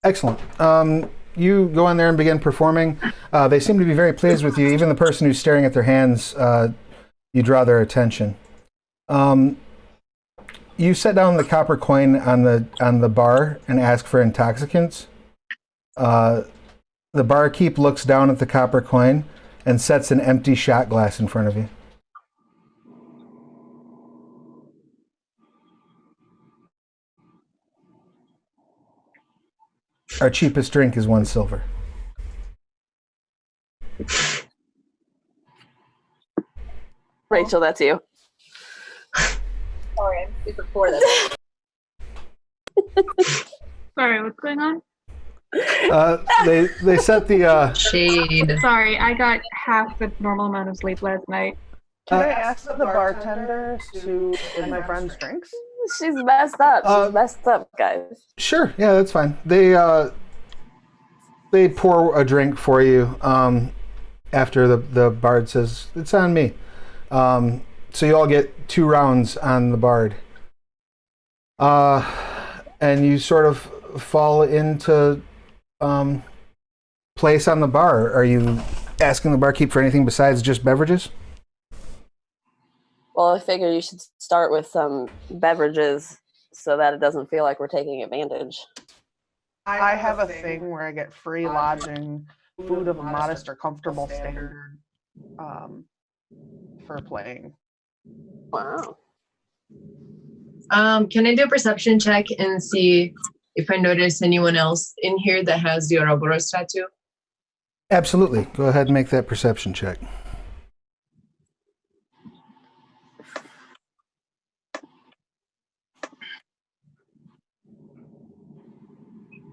Excellent. You go in there and begin performing. They seem to be very pleased with you. Even the person who's staring at their hands, you draw their attention. you set down the copper coin on the bar and ask for intoxicants. The barkeep looks down at the copper coin and sets an empty shot glass in front of you. Our cheapest drink is 1 silver. Rachel, that's you. Sorry, I'm super poor. Sorry, what's going on? They set the Shade. Sorry, I got half the normal amount of sleep last night. Can I ask the bartender to give my friends drinks? She's messed up. She's messed up, guys. Sure, yeah, that's fine. They pour a drink for you after the bard says it's on me. So you all get 2 rounds on the bard, and you sort of fall into place on the bar. Are you asking the barkeep for anything besides just beverages? Well, I figure you should start with some beverages so that it doesn't feel like we're taking advantage. I have a thing where I get free lodging, food of a modest or comfortable standard for playing. Wow. Can I do a perception check and see if I notice anyone else in here that has the Ouroboros tattoo? Absolutely. Go ahead and make that perception check.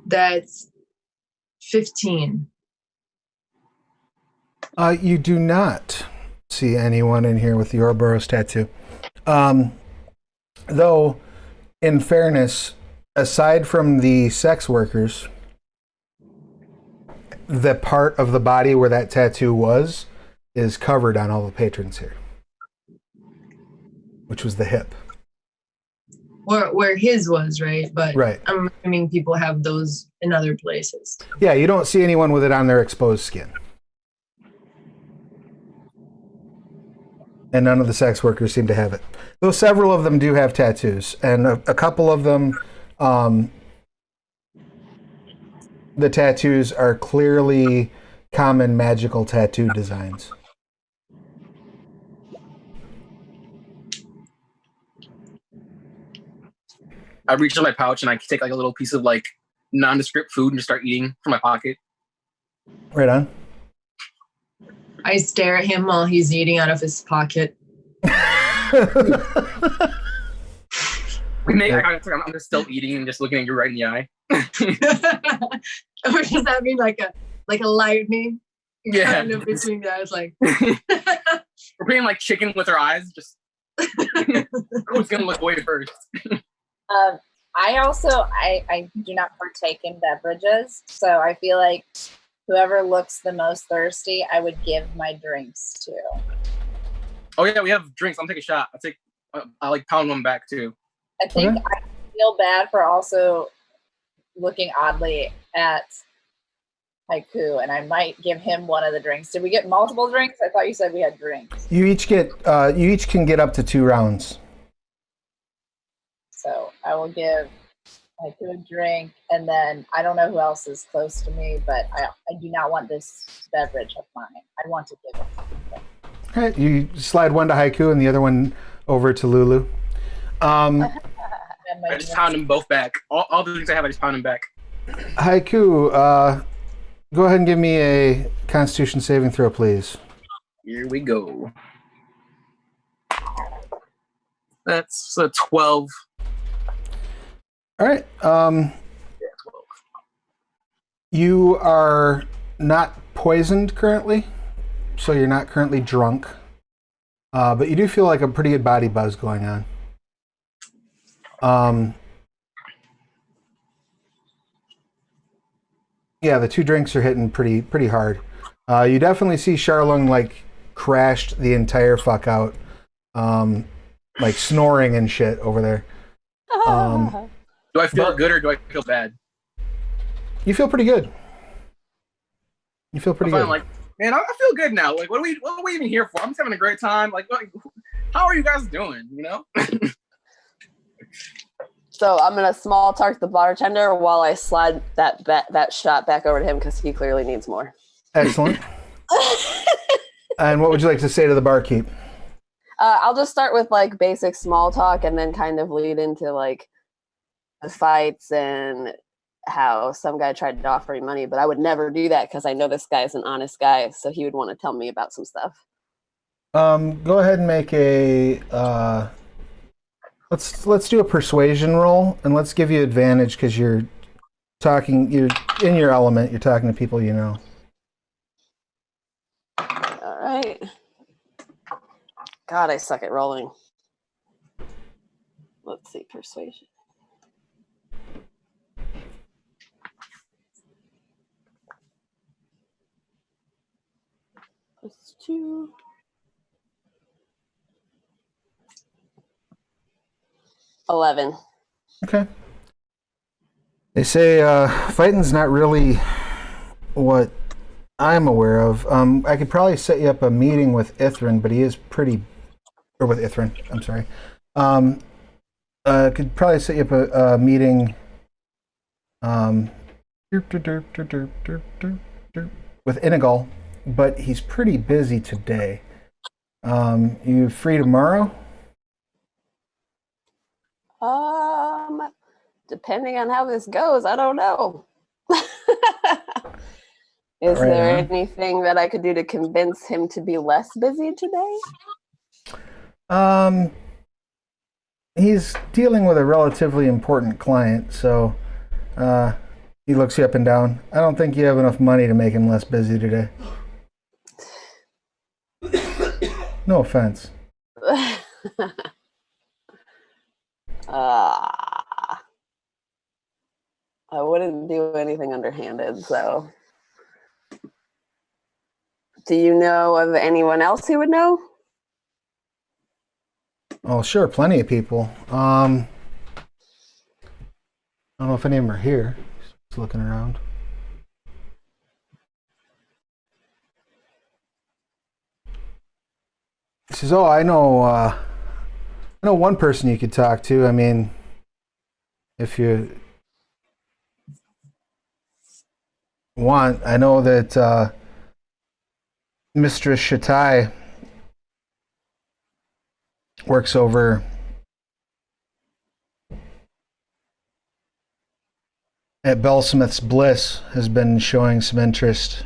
That's 15. You do not see anyone in here with the Ouroboros tattoo. Though, in fairness, aside from the sex workers, the part of the body where that tattoo was is covered on all the patrons here, which was the hip. Where his was, right? But Right. I'm assuming people have those in other places. Yeah, you don't see anyone with it on their exposed skin. And none of the sex workers seem to have it. Though several of them do have tattoos. And a couple of them, the tattoos are clearly common magical tattoo designs. I reach in my pouch and I take like a little piece of like nondescript food and just start eating from my pocket. Right on. I stare at him while he's eating out of his pocket. I'm just still eating and just looking at you right in the eye. We're just having like a lightning Yeah. kind of between the eyes, like We're being like chicken with our eyes, just who's gonna look away first? I do not partake in beverages, so I feel like whoever looks the most thirsty, I would give my drinks to. Oh yeah, we have drinks. I'm gonna take a shot. I like pound one back too. I think I feel bad for also looking oddly at Haiku, and I might give him one of the drinks. Did we get multiple drinks? I thought you said we had drinks. You each can get up to 2 rounds. So I will give Haiku a drink, and then I don't know who else is close to me, but I do not want this beverage of mine. I want to give it to people. All right, you slide one to Haiku and the other one over to Lulu. I just pound them both back. All the drinks I have, I just pound them back. Haiku, go ahead and give me a Constitution saving throw, please. Here we go. That's a 12. All right. Yeah, 12. You are not poisoned currently, so you're not currently drunk. But you do feel like a pretty good body buzz going on. Yeah, the 2 drinks are hitting pretty hard. You definitely see Charlung like crashed the entire fuck out, like snoring and shit over there. Do I feel good or do I feel bad? You feel pretty good. You feel pretty good. Like, man, I feel good now. Like, what are we even here for? I'm just having a great time. Like, how are you guys doing? You know? So I'm gonna small talk the bartender while I slide that shot back over to him because he clearly needs more. Excellent. And what would you like to say to the barkeep? I'll just start with like basic small talk and then kind of lead into like the fights and how some guy tried to offer me money, but I would never do that because I know this guy is an honest guy, so he would want to tell me about some stuff. Go ahead and make a let's do a persuasion roll, and let's give you advantage because you're in your element. You're talking to people you know. All right. God, I suck at rolling. Let's see, persuasion. Plus 2. $11. Okay. They say fighting's not really what I'm aware of. I could probably set you up a meeting with Ithrin, but he is with Ithrin. I'm sorry. Could probably set you up a meeting. With Inigal, but he's pretty busy today. You free tomorrow? Depending on how this goes, I don't know. Is there anything that I could do to convince him to be less busy today? He's dealing with a relatively important client, so he looks you up and down. I don't think you have enough money to make him less busy today. No offense. I wouldn't do anything underhanded, so. Do you know of anyone else who would know? Oh, sure, plenty of people. I don't know if any of them are here. Just looking around. He says, "Oh, I know one person you could talk to. I mean, if you want, I know that Mistress Shatai works over at Bellsmith's Bliss, has been showing some interest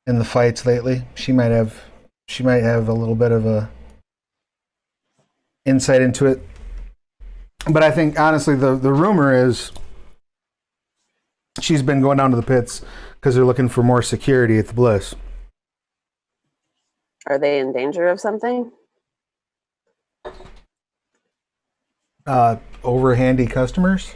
in the fights lately. She might have a little bit of a insight into it. But I think honestly the rumor is she's been going down to the pits because they're looking for more security at the Bliss." Are they in danger of something? Overhandy customers?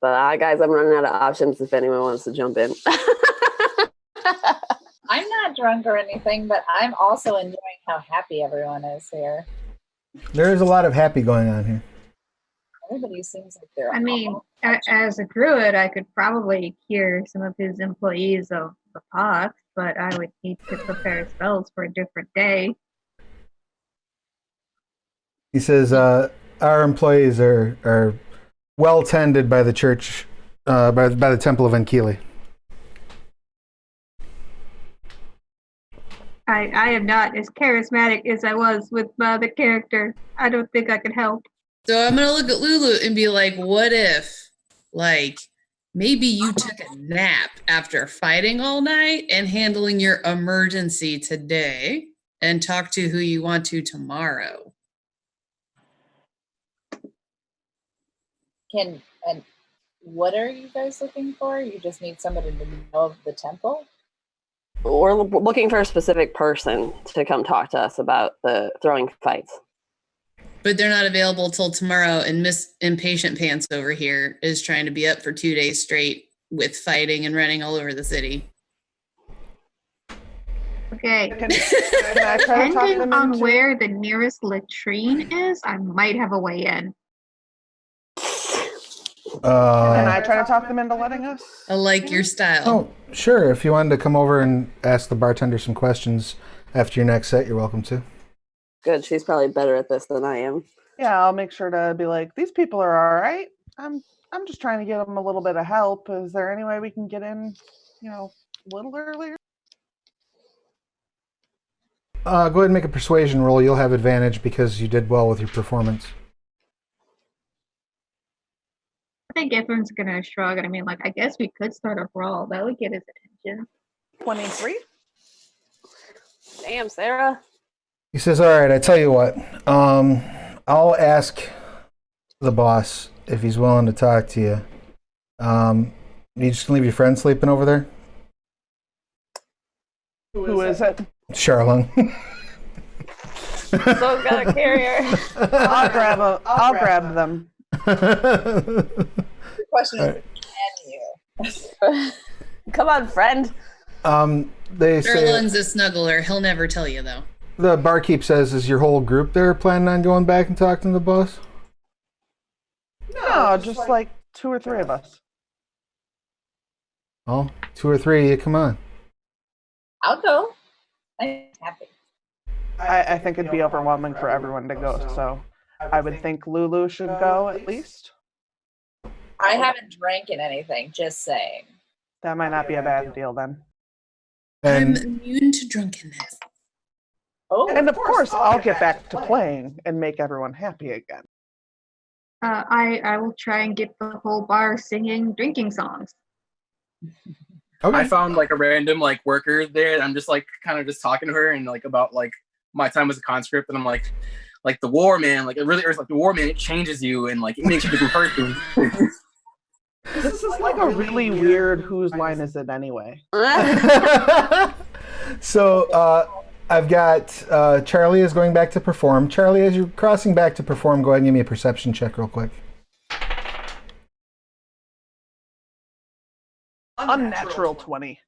But guys, I'm running out of options if anyone wants to jump in. I'm not drunk or anything, but I'm also enjoying how happy everyone is here. There is a lot of happy going on here. Everybody seems like they're. I mean, as a druid, I could probably cure some of his employees of the pox, but I would need to prepare spells for a different day. He says, our employees are well tended by the church, by the Temple of Ankili. I am not as charismatic as I was with my other character. I don't think I could help. So I'm going to look at Lulu and be like, what if, like, maybe you took a nap after fighting all night and handling your emergency today and talk to who you want to tomorrow? And what are you guys looking for? You just need somebody to know of the temple? We're looking for a specific person to come talk to us about the throwing fights. But they're not available till tomorrow, and Miss Impatient Pants over here is trying to be up for 2 days straight with fighting and running all over the city. Okay. Can I try to talk Depending them on into- where the nearest latrine is, I might have a way in. Can I try to talk them into letting us? I like your style. Oh, sure. If you wanted to come over and ask the bartender some questions after your next set, you're welcome to. Good. She's probably better at this than I am. Yeah, I'll make sure to be like, these people are all right. I'm just trying to get them a little bit of help. Is there any way we can get in, a little earlier? Go ahead and make a persuasion roll. You'll have advantage because you did well with your performance. I think everyone's gonna shrug. I mean, like, I guess we could start a brawl. That would get his attention. 23. Damn, Sarah. He says, all right, I tell you what. I'll ask the boss if he's willing to talk to you. You just gonna leave your friend sleeping over there? Who is it? Charlene. So got a carrier. I'll grab them. I'll grab them. The question is, can you? Come on, friend. They say Charlene's a snuggler. He'll never tell you, though. the barkeep says, is your whole group there planning on going back and talking to the boss? No, just like 2 or 3 of us. Oh, 2 or 3, come on. I'll go. I'm happy. I think it'd be overwhelming for everyone to go, so I would think Lulu should go at least. I haven't drank anything, just saying. That might not be a bad deal then. I'm And immune to drunkenness. Oh, And of course, I'll get back to playing and make everyone happy again. I will try and get the whole bar singing drinking songs. okay. I found like a random like worker there, and I'm just like kind of just talking to her and like about like my time as a conscript, and I'm like the war, man, like it really is like the war, man, it changes you and like it makes you a different person. This is like a really weird whose line is it anyway? So I've got Charlie is going back to perform. Charlie, as you're crossing back to perform, go ahead and give me a perception check real quick. Unnatural 20.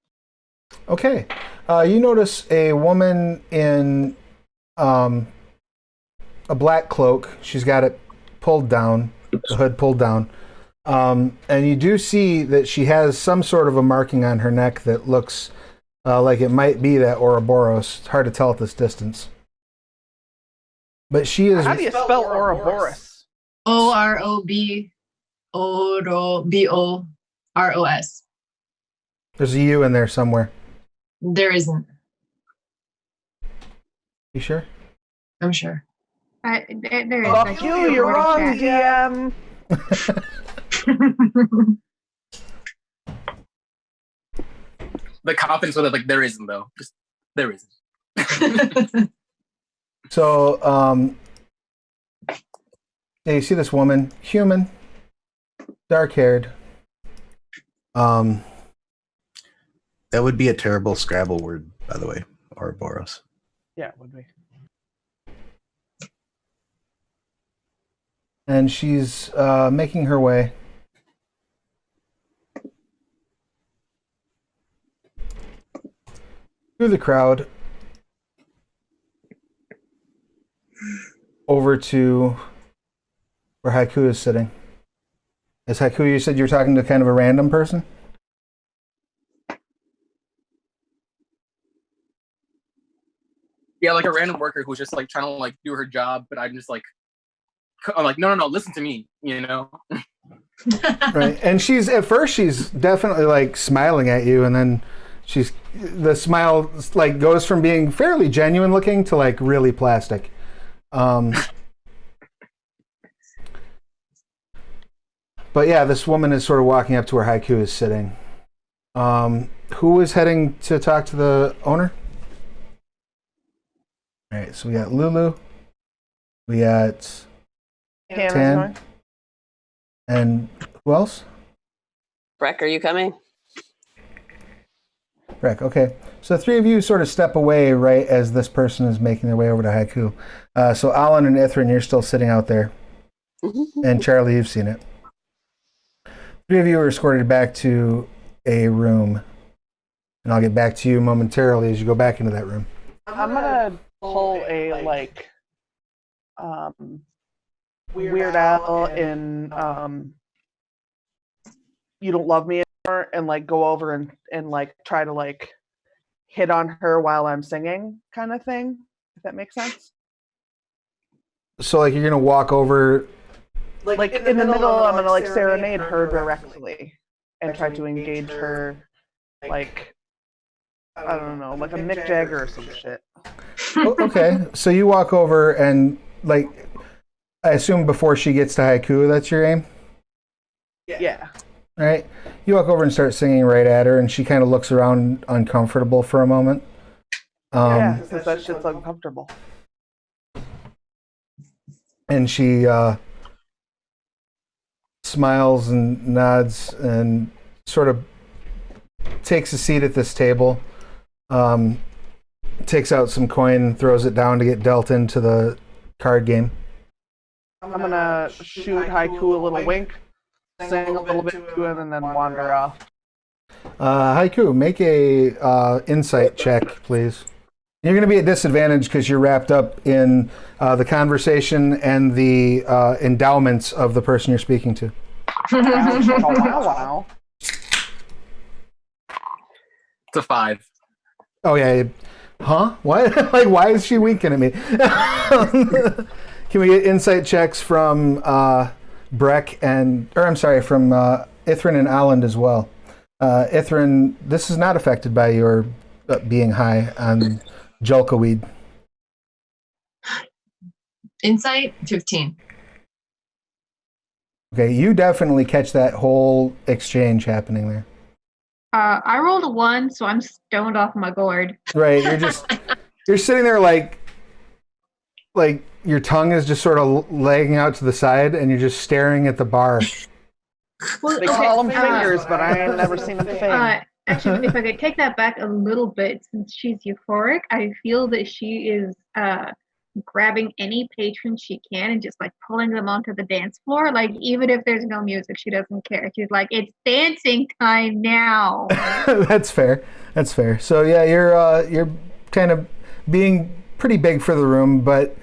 Okay. You notice a woman in a black cloak. She's got it pulled down, the hood pulled down. And you do see that she has some sort of a marking on her neck that looks like it might be that Ouroboros. It's hard to tell at this distance. But she is... How do you spell Ouroboros? Ouroboros. There's a U in there somewhere. There isn't. You sure? I'm sure. There is. Fuck you, you're wrong, DM. The confidence with it, like there isn't though. Just there isn't. So, yeah, you see this woman, human, dark-haired. That would be a terrible Scrabble word, by the way, Ouroboros. Yeah, it would be. And she's making her way through the crowd over to where Haiku is sitting. As Haiku, you said you were talking to kind of a random person? Yeah, like a random worker who's just like trying to like do her job, but I'm like, no, listen to me, you know? Right. And at first she's definitely like smiling at you, and then the smile like goes from being fairly genuine looking to like really plastic. But yeah, this woman is sort of walking up to where Haiku is sitting. Who is heading to talk to the owner? All right, so we got Lulu, we got Hannah's Tan, going. and who else? Breck, are you coming? Breck, okay. So the 3 of you sort of step away right as this person is making their way over to Haiku. So Alan and Ithrin, you're still sitting out there. And Charlie, you've seen it. 3 of you are escorted back to a room. And I'll get back to you momentarily as you go back into that room. I'm gonna pull a like Weird Al in You Don't Love Me Anymore and like go over and like try to like hit on her while I'm singing kind of thing, if that makes sense. So like you're gonna walk over. Like in the middle, I'm gonna like serenade her directly and try to engage her, like I don't know, like a Mick Jagger or some shit. Okay, so you walk over and like I assume before she gets to haiku, that's your aim. Yeah. All right. You walk over and start singing right at her, and she kind of looks around uncomfortable for a moment. Yeah, because that shit's uncomfortable. And she smiles and nods and sort of takes a seat at this table, takes out some coin and throws it down to get dealt into the card game. I'm gonna shoot haiku a little wink, sing a little bit to him, and then wander off. Haiku, make a insight check, please. You're going to be at disadvantage because you're wrapped up in the conversation and the endowments of the person you're speaking to. Wow. It's a 5. Oh yeah. Huh? What? Like, why is she winking at me? Can we get insight checks from Breck from Ithrin and Alland as well? Ithrin, this is not affected by your being high on Julka weed. Insight 15. Okay, you definitely catch that whole exchange happening there. I rolled a 1, so I'm stoned off my gourd. Right, you're sitting there like your tongue is just sort of lagging out to the side, and you're just staring at the bar. They call them fingers, but I ain't never seen a thing. Actually, if I could take that back a little bit, since she's euphoric, I feel that she is grabbing any patron she can and just like pulling them onto the dance floor. Like even if there's no music, she doesn't care. She's like, "It's dancing time now." That's fair. That's fair. So yeah, you're kind of being pretty big for the room, but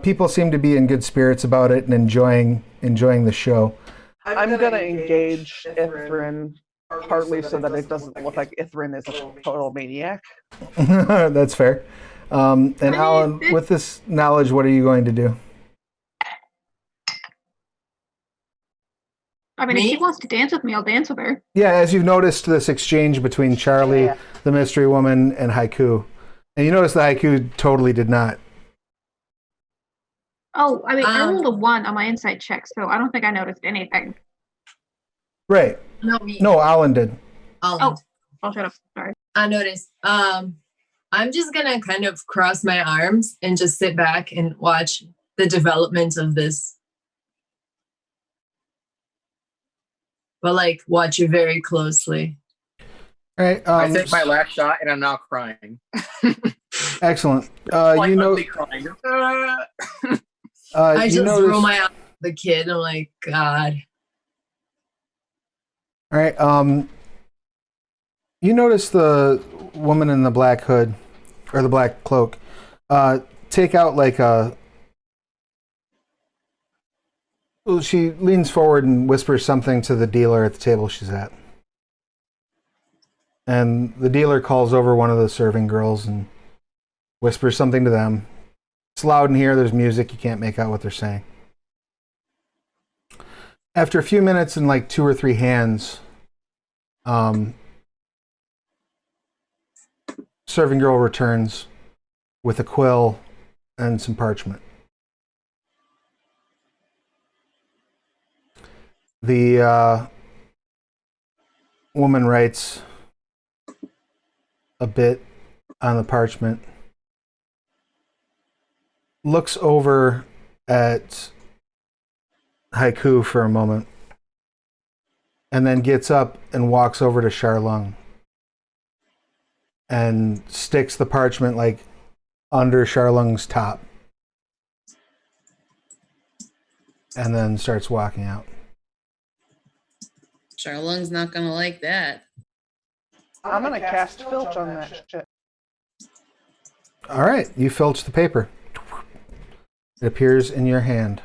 people seem to be in good spirits about it and enjoying the show. I'm gonna engage Ithrin partly so that it doesn't look like Ithrin is a total maniac. That's fair. And Alan, with this knowledge, what are you going to do? I mean, if she wants to dance with me, I'll dance with her. Yeah, as you've noticed this exchange between Charlie, the mystery woman, and Haiku. And you notice the Haiku totally did not. Oh, I mean, I rolled a 1 on my insight check, so I don't think I noticed anything. Right. No, Alan did. Oh, I'll shut up. Sorry. I noticed. I'm just gonna kind of cross my arms and just sit back and watch the development of this. But like, watch it very closely. All right. I take my last shot and I'm now crying. Excellent. You know, crying. I just roll my eyes at the kid. I'm like, God. All right. You notice the woman in the black hood or the black cloak take out like a. Well, she leans forward and whispers something to the dealer at the table she's at. And the dealer calls over one of the serving girls and whispers something to them. It's loud in here. There's music. You can't make out what they're saying. After a few minutes and like 2 or 3 hands, serving girl returns with a quill and some parchment. The woman writes a bit on the parchment, looks over at Haiku for a moment, and then gets up and walks over to Charlung and sticks the parchment like under Charlung's top, and then starts walking out. Charlung's not gonna like that. I'm gonna cast filch on that shit. All right, you filch the paper. It appears in your hand.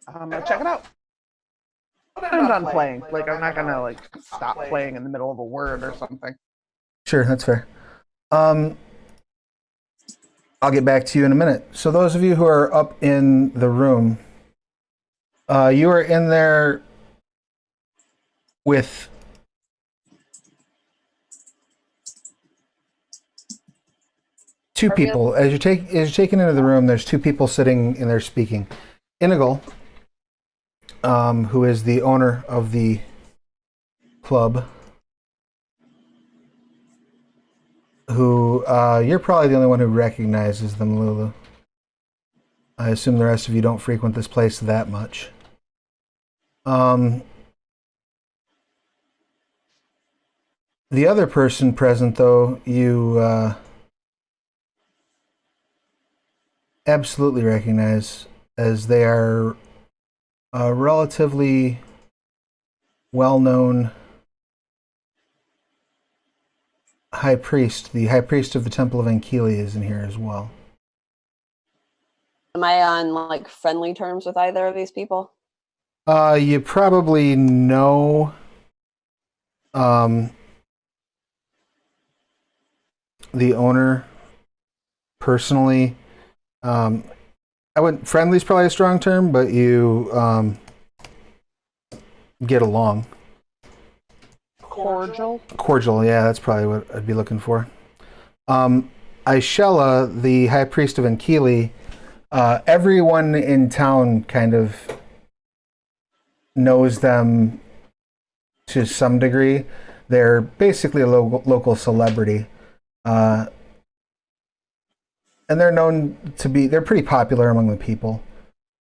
I'm gonna check it out. I'm done playing. Like I'm not gonna like stop playing in the middle of a word or something. Sure, that's fair. I'll get back to you in a minute. So those of you who are up in the room, you are in there with two people. As you're taken into the room, there's two people sitting in there speaking. Inigal, who is the owner of the club, who you're probably the only one who recognizes them, Lulu. I assume the rest of you don't frequent this place that much. The other person present, though, you absolutely recognize, as they are a relatively well-known high priest. The high priest of the Temple of Ankili is in here as well. Am I on like friendly terms with either of these people? You probably know the owner personally. I wouldn't, friendly's probably a strong term, but you get along. Cordial, yeah, that's probably what I'd be looking for. Ishella, the high priest of Ankili, everyone in town kind of knows them to some degree. They're basically a local celebrity. And they're known to be, they're pretty popular among the people.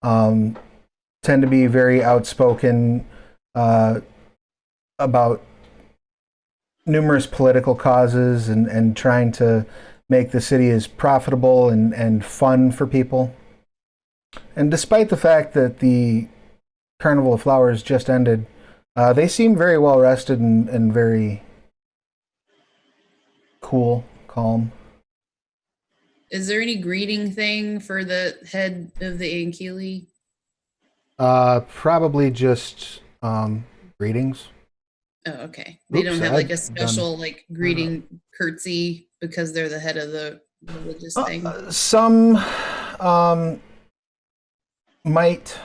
Tend to be very outspoken about numerous political causes and trying to make the city as profitable and fun for people. And despite the fact that the Carnival of Flowers just ended, they seem very well rested and very cool, calm. Is there any greeting thing for the head of the Ankili? Probably just greetings. Oh, okay. They don't have like a I've special done- like greeting curtsy because they're the head of the religious thing. Some might.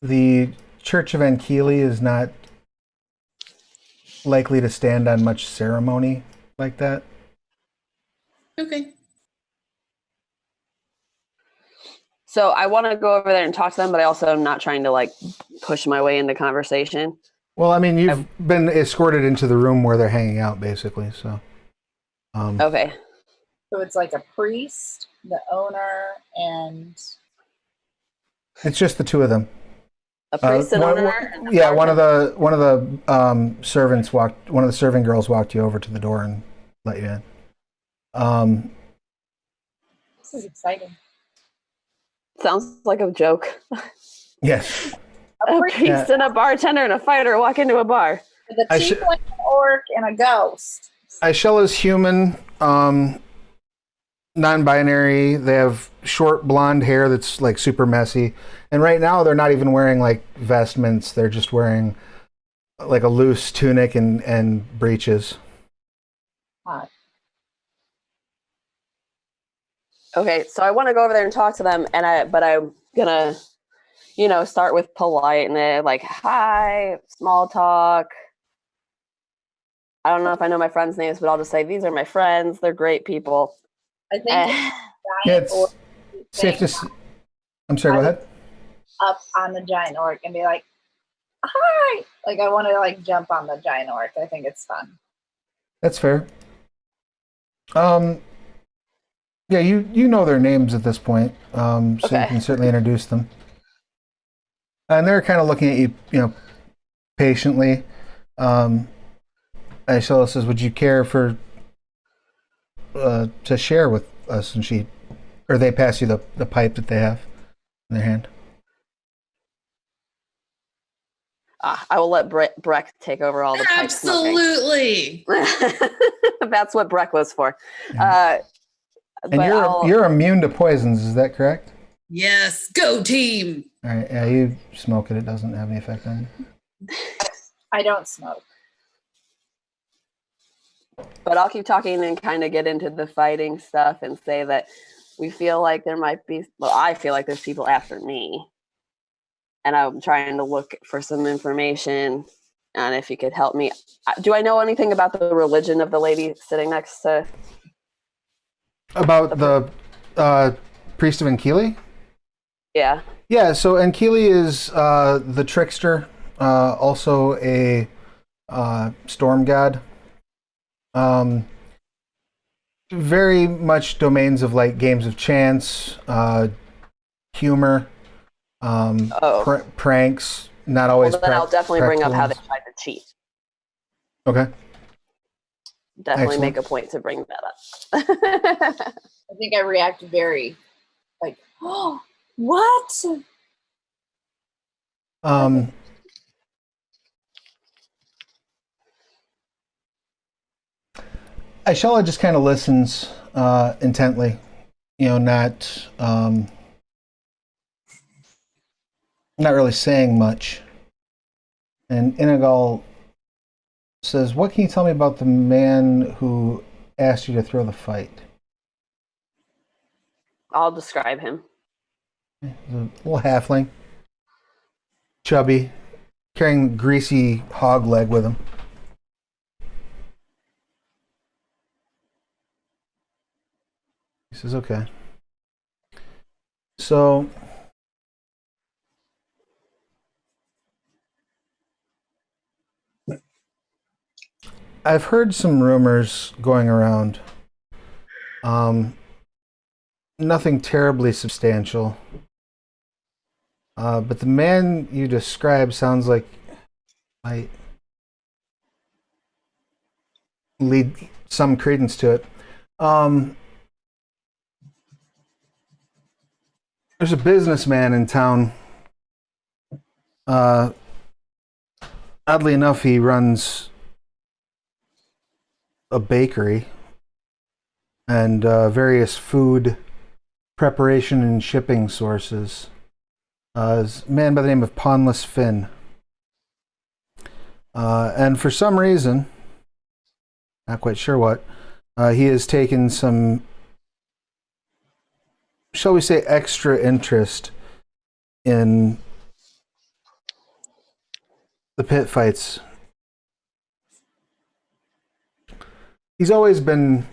The Church of Ankili is not likely to stand on much ceremony like that. Okay. So I want to go over there and talk to them, but I also am not trying to like push my way into conversation. Well, I mean, you've been escorted into the room where they're hanging out, basically. So. Okay. So it's like a priest, the owner, and It's just the two of them. A priest and owner. And yeah, one of the servants walked. One of the serving girls walked you over to the door and let you in. this is exciting. Sounds like a joke. Yes. A priest and a bartender and a fighter walk into a bar. The tiefling, an orc, and a ghost. Ishella's human, non-binary. They have short blonde hair that's like super messy. And right now they're not even wearing like vestments. They're just wearing like a loose tunic and breeches. Hot. Okay, so I want to go over there and talk to them, but I'm gonna, start with polite and like, hi, small talk. I don't know if I know my friends' names, but I'll just say these are my friends. They're great people. I think Yeah, it's safe to. I'm sorry. Go ahead. Up on the giant orc and be like, hi! Like I want to like jump on the giant orc. I think it's fun. That's fair. Yeah, you know their names at this point, so you can certainly introduce them. And they're kind of looking at you, patiently. Ishella says, "Would you care for to share with us?" And they pass you the pipe that they have in their hand. I will let Breck take over all the pipe smoking. Absolutely. That's what Breck was for. Yeah. And you're immune to poisons, is that correct? Yes, go team. All right, yeah, you smoke it. It doesn't have any effect on you. I don't smoke. But I'll keep talking and kind of get into the fighting stuff and say that we feel like there might be, well, I feel like there's people after me. And I'm trying to look for some information. And if you could help me. Do I know anything about the religion of the lady sitting next to? About the priest of Enkili? Yeah. Yeah, so Enkili is the trickster, also a storm god. Very much domains of like games of chance, humor, pranks, not always. Well, then I'll definitely bring up how they tried to cheat. Okay. Definitely Excellent. make a point to bring that up. I think I react very like, oh, what? Aishella just kind of listens intently, not really saying much. And Inigal says, "What can you tell me about the man who asked you to throw the fight?" I'll describe him. He's a little halfling, chubby, carrying greasy hog leg with him. He says, "Okay. So, I've heard some rumors going around. Nothing terribly substantial. But the man you describe sounds like I lead some credence to it. There's a businessman in town. Oddly enough, he runs a bakery and various food preparation and shipping sources. Is a man by the name of Pawnless Finn. And for some reason, not quite sure what, he has taken some, shall we say, extra interest in the pit fights. He's always been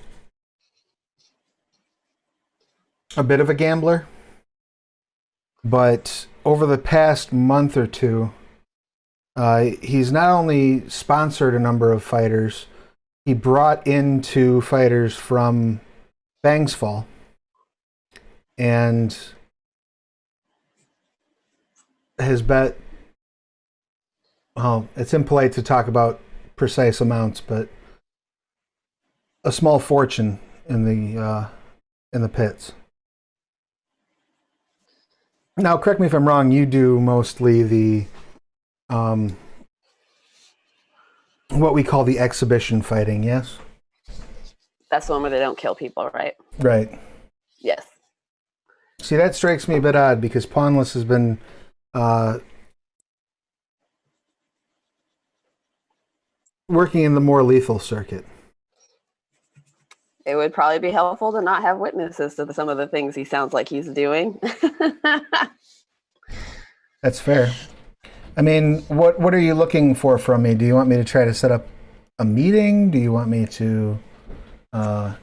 a bit of a gambler, but over the past month or two, he's not only sponsored a number of fighters, he brought in 2 fighters from Bangsfall, and his bet, well, it's impolite to talk about precise amounts, but a small fortune in the pits. Now, correct me if I'm wrong, you do mostly the what we call the exhibition fighting, yes? That's the one where they don't kill people, right? Right. Yes. See, that strikes me a bit odd because Pawnless has been working in the more lethal circuit. It would probably be helpful to not have witnesses to some of the things he sounds like he's doing. That's fair. I mean, what are you looking for from me? Do you want me to try to set up a meeting? Do you want me to are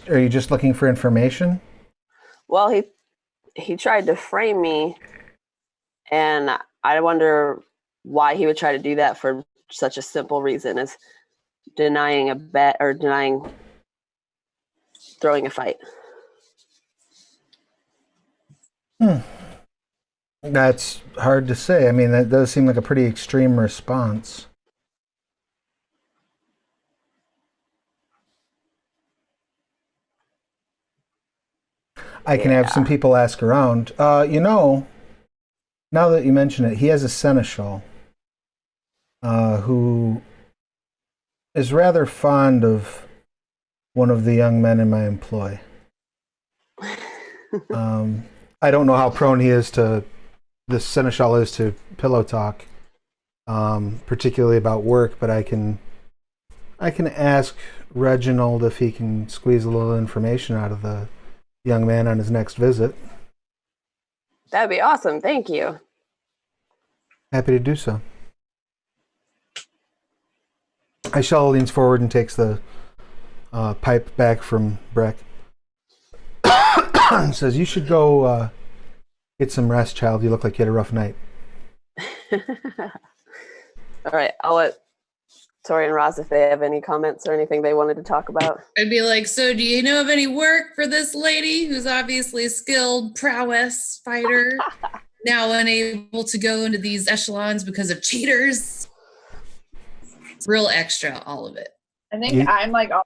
you just looking for information? Well, he tried to frame me, and I wonder why he would try to do that for such a simple reason as denying a bet or denying throwing a fight. That's hard to say. I mean, that does seem like a pretty extreme response. I can have some people ask around. Now that you mention it, he has a seneschal who is rather fond of one of the young men in my employ. I don't know how prone the seneschal is to pillow talk, particularly about work, but I can I can ask Reginald if he can squeeze a little information out of the young man on his next visit. That'd be awesome. Thank you. Happy to do so. Aishella leans forward and takes the pipe back from Breck. Says, you should go get some rest, child. You look like you had a rough night. All right, I'll let Tori and Roz if they have any comments or anything they wanted to talk about. I'd be like, so do you know of any work for this lady who's obviously a skilled prowess fighter, now unable to go into these echelons because of cheaters? It's real extra, all of it. I think I'm like all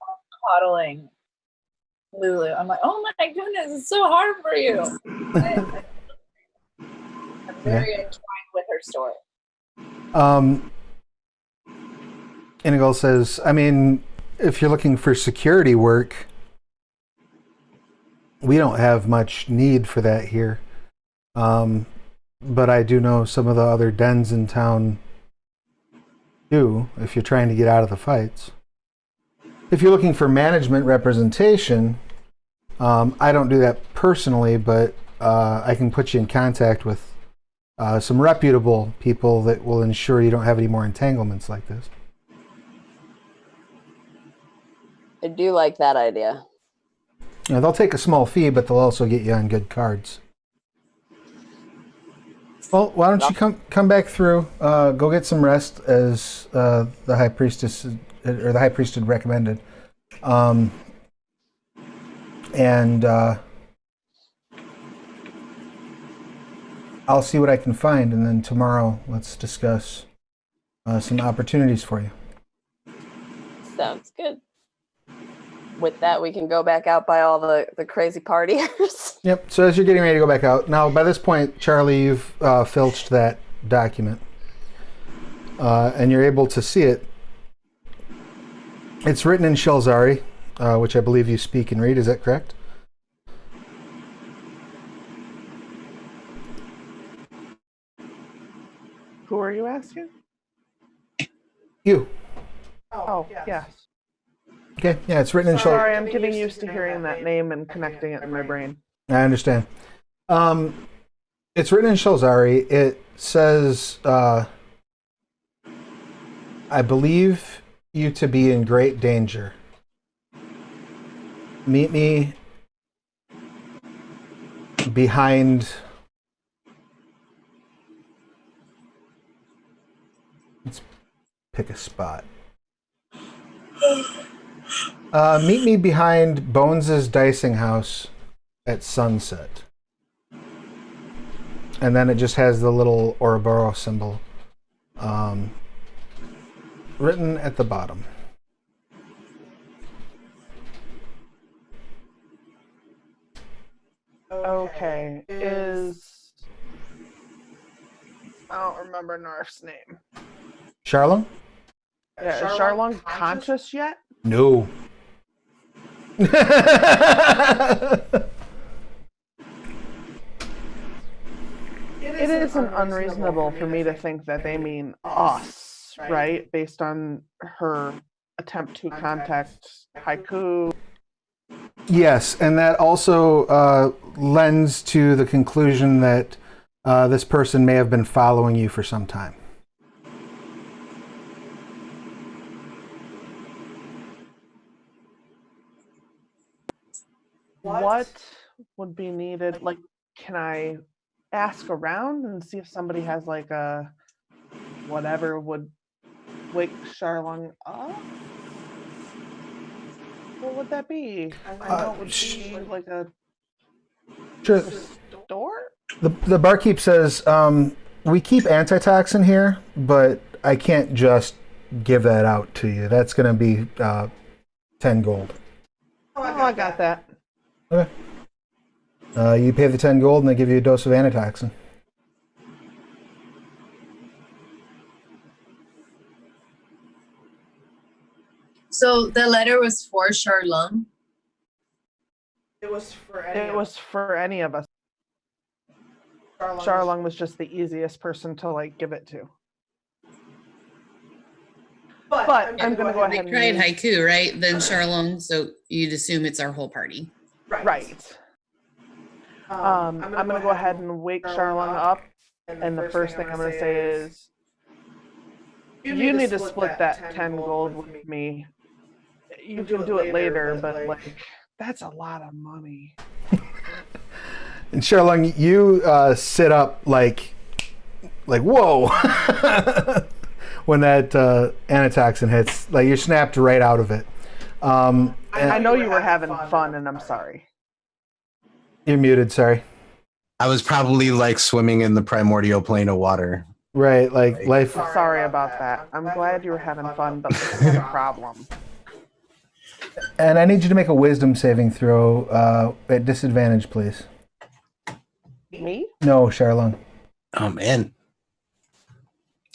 coddling Lulu. I'm like, oh my goodness, it's so hard for you. I'm very entwined with her story. Inigal says, I mean, if you're looking for security work, we don't have much need for that here. But I do know some of the other dens in town do, if you're trying to get out of the fights. If you're looking for management representation, I don't do that personally, but I can put you in contact with some reputable people that will ensure you don't have any more entanglements like this. I do like that idea. You know, they'll take a small fee, but they'll also get you on good cards. Well, why don't you come back through, go get some rest, as the high priestess or the high priest had recommended, and I'll see what I can find, and then tomorrow let's discuss some opportunities for you. Sounds good. With that, we can go back out by all the crazy partiers. Yep. So as you're getting ready to go back out, now by this point, Charlie, you've filched that document, and you're able to see it. It's written in Shelzari, which I believe you speak and read. Is that correct? Who are you asking? You. Oh, yes. Okay. Yeah, it's written in Shelzari. Sorry, I'm getting used to hearing that name and connecting it in my brain. I understand. It's written in Shelzari. It says, I believe you to be in great danger. Meet me behind... Let's pick a spot. Meet me behind Bones's dicing house at sunset. And then it just has the little Ouroboros symbol written at the bottom. Okay, I don't remember Narf's name. Charlong? Yeah, is Charlong conscious yet? No. It isn't unreasonable for me to think that they mean us, right? Based on her attempt to contact Haiku. Yes, and that also lends to the conclusion that this person may have been following you for some time. What would be needed? Like, can I ask around and see if somebody has like a whatever would wake Charlong up? What would that be? I know it would be like a store? The barkeep says, we keep antitoxin here, but I can't just give that out to you. That's going to be 10 gold. Oh, I got that. Okay. You pay the 10 gold and they give you a dose of antitoxin. So the letter was for Charlong? It was for any of us. Charlong was just the easiest person to like give it to. But I'm going to go They ahead tried and haiku, right? Then Charlong, so you'd assume it's our whole party. right. I'm going to go ahead and wake Charlong up, and the first thing I'm going to say is, you need to split that 10 gold with me. You can do it later, but like that's a lot of money. And Charlong, you sit up like whoa when that antitoxin hits. Like you're snapped right out of it. I know you were having fun, and I'm sorry. You're muted. Sorry. I was probably like swimming in the primordial plane of water. Right, like life. Sorry about that. I'm glad you were having fun, but this is a problem. And I need you to make a wisdom saving throw at disadvantage, please. Me? No, Charlong. Oh man,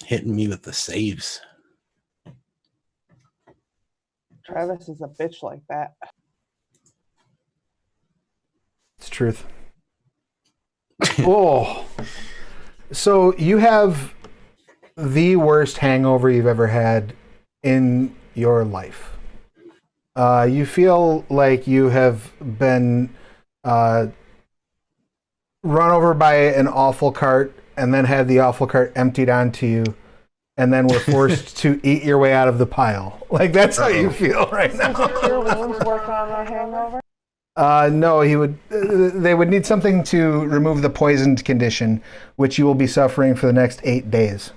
hitting me with the saves. Travis is a bitch like that. It's truth. Oh. So you have the worst hangover you've ever had in your life. You feel like you have been run over by an awful cart and then had the awful cart emptied onto you and then were forced to eat your way out of the pile. Like that's how you feel right now. Does your wounds work on a hangover? No, they would need something to remove the poisoned condition, which you will be suffering for the next 8 days.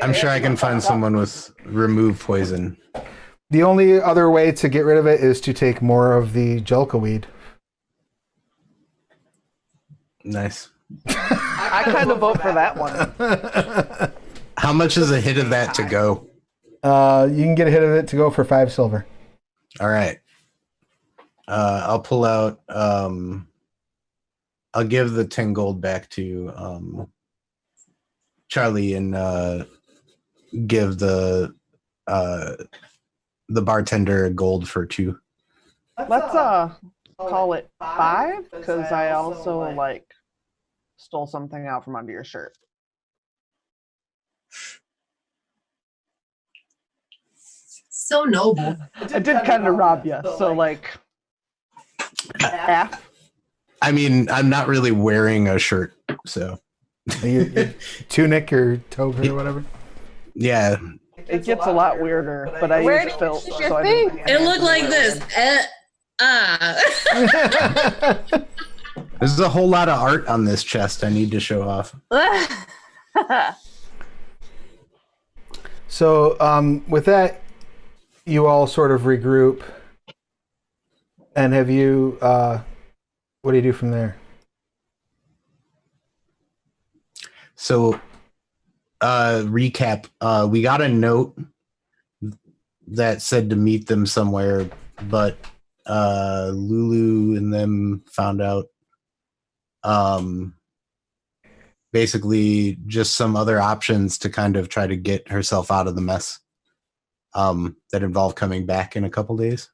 I'm sure I can find someone with remove poison. The only other way to get rid of it is to take more of the Julka weed. Nice. I kind of vote for that one. How much is a hit of that to go? You can get a hit of it to go for 5 silver. All right. I'll pull out. I'll give the 10 gold back to Charlie and give the bartender gold for 2. Let's call it 5 because I also like stole something out from under your shirt. So noble. I did kind of rob you, so like half. I mean, I'm not really wearing a shirt, so Your tunic or toga or whatever. yeah. It gets a lot weirder, but I Where use did filth, you so I think? didn't It looked like this. There's a whole lot of art on this chest I need to show off. So with that, you all sort of regroup. And have you, what do you do from there? So, recap. We got a note that said to meet them somewhere, but Lulu and them found out basically just some other options to kind of try to get herself out of the mess that involved coming back in a couple days.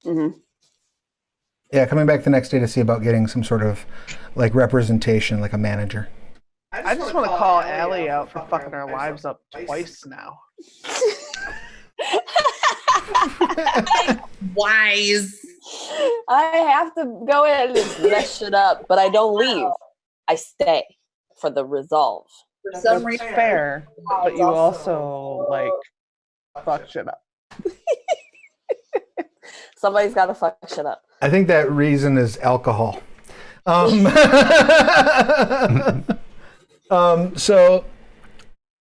Mm-hmm. Yeah, coming back the next day to see about getting some sort of like representation, like a manager. I just want to call Allie out for fucking our lives up twice now. Wise. I have to go in and mess shit up, but I don't leave. I stay for the resolve. For some That's reason, fair, but you also like fuck shit up. Somebody's got to fuck shit up. I think that reason is alcohol. So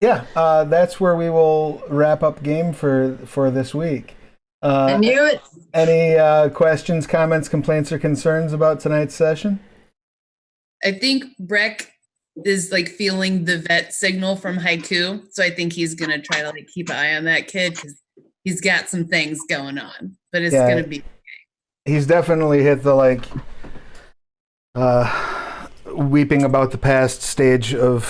yeah, that's where we will wrap up game for this week. I knew it. Any questions, comments, complaints, or concerns about tonight's session? I think Breck is like feeling the vet signal from Haiku. So I think he's going to try to like keep an eye on that kid because he's got some things going on, but it's going to be. He's definitely hit the like weeping about the past stage of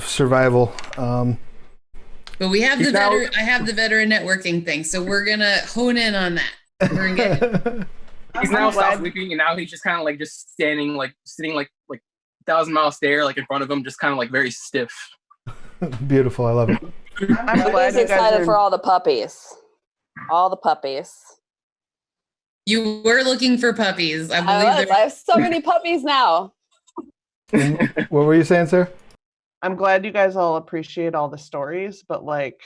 survival. But we have I have the veteran networking thing, so we're gonna hone in on that. We're gonna get He's now stopped sleeping, and now he's just kind of like just standing, like sitting like 1,000-mile stare, like in front of him, just kind of like very stiff. Beautiful. I love it. I'm I'm glad just you guys excited are. for all the puppies. All the puppies. You were looking for puppies. I I believe was. I have so many puppies now. And what were you saying, sir? I'm glad you guys all appreciate all the stories, but like,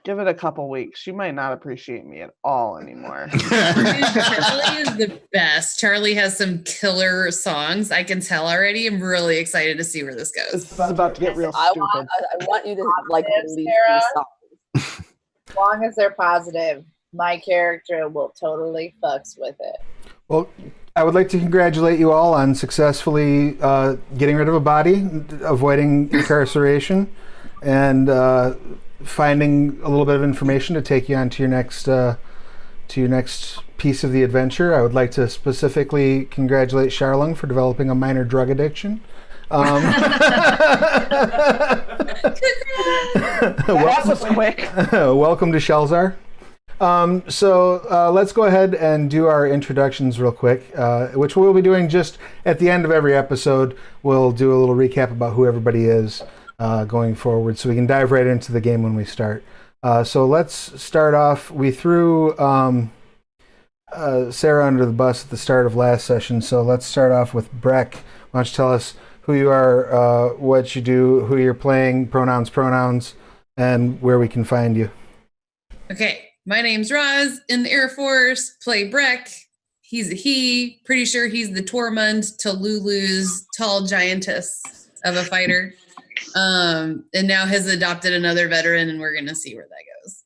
give it a couple weeks. You might not appreciate me at all anymore. Dude, Charlie is the best. Charlie has some killer songs. I can tell already. I'm really excited to see where this This goes. is about to get real I stupid. want you to like Positive, release Sarah. these songs. As long as they're positive, my character will totally fucks with it. Well, I would like to congratulate you all on successfully getting rid of a body, avoiding incarceration, and finding a little bit of information to take you on to your next piece of the adventure. I would like to specifically congratulate Charlung for developing a minor drug addiction. That was quick. Welcome to Shelzar. So let's go ahead and do our introductions real quick, which we'll be doing just at the end of every episode. We'll do a little recap about who everybody is going forward, so we can dive right into the game when we start. So let's start off. We threw Sarah under the bus at the start of last session, so let's start off with Breck. Why don't you tell us who you are, what you do, who you're playing, pronouns, and where we can find you. Okay. My name's Roz, in the Air Force, play Breck. He's a he. Pretty sure he's the Tormund to Lulu's tall giantess of a fighter. And now has adopted another veteran, and we're going to see where that goes.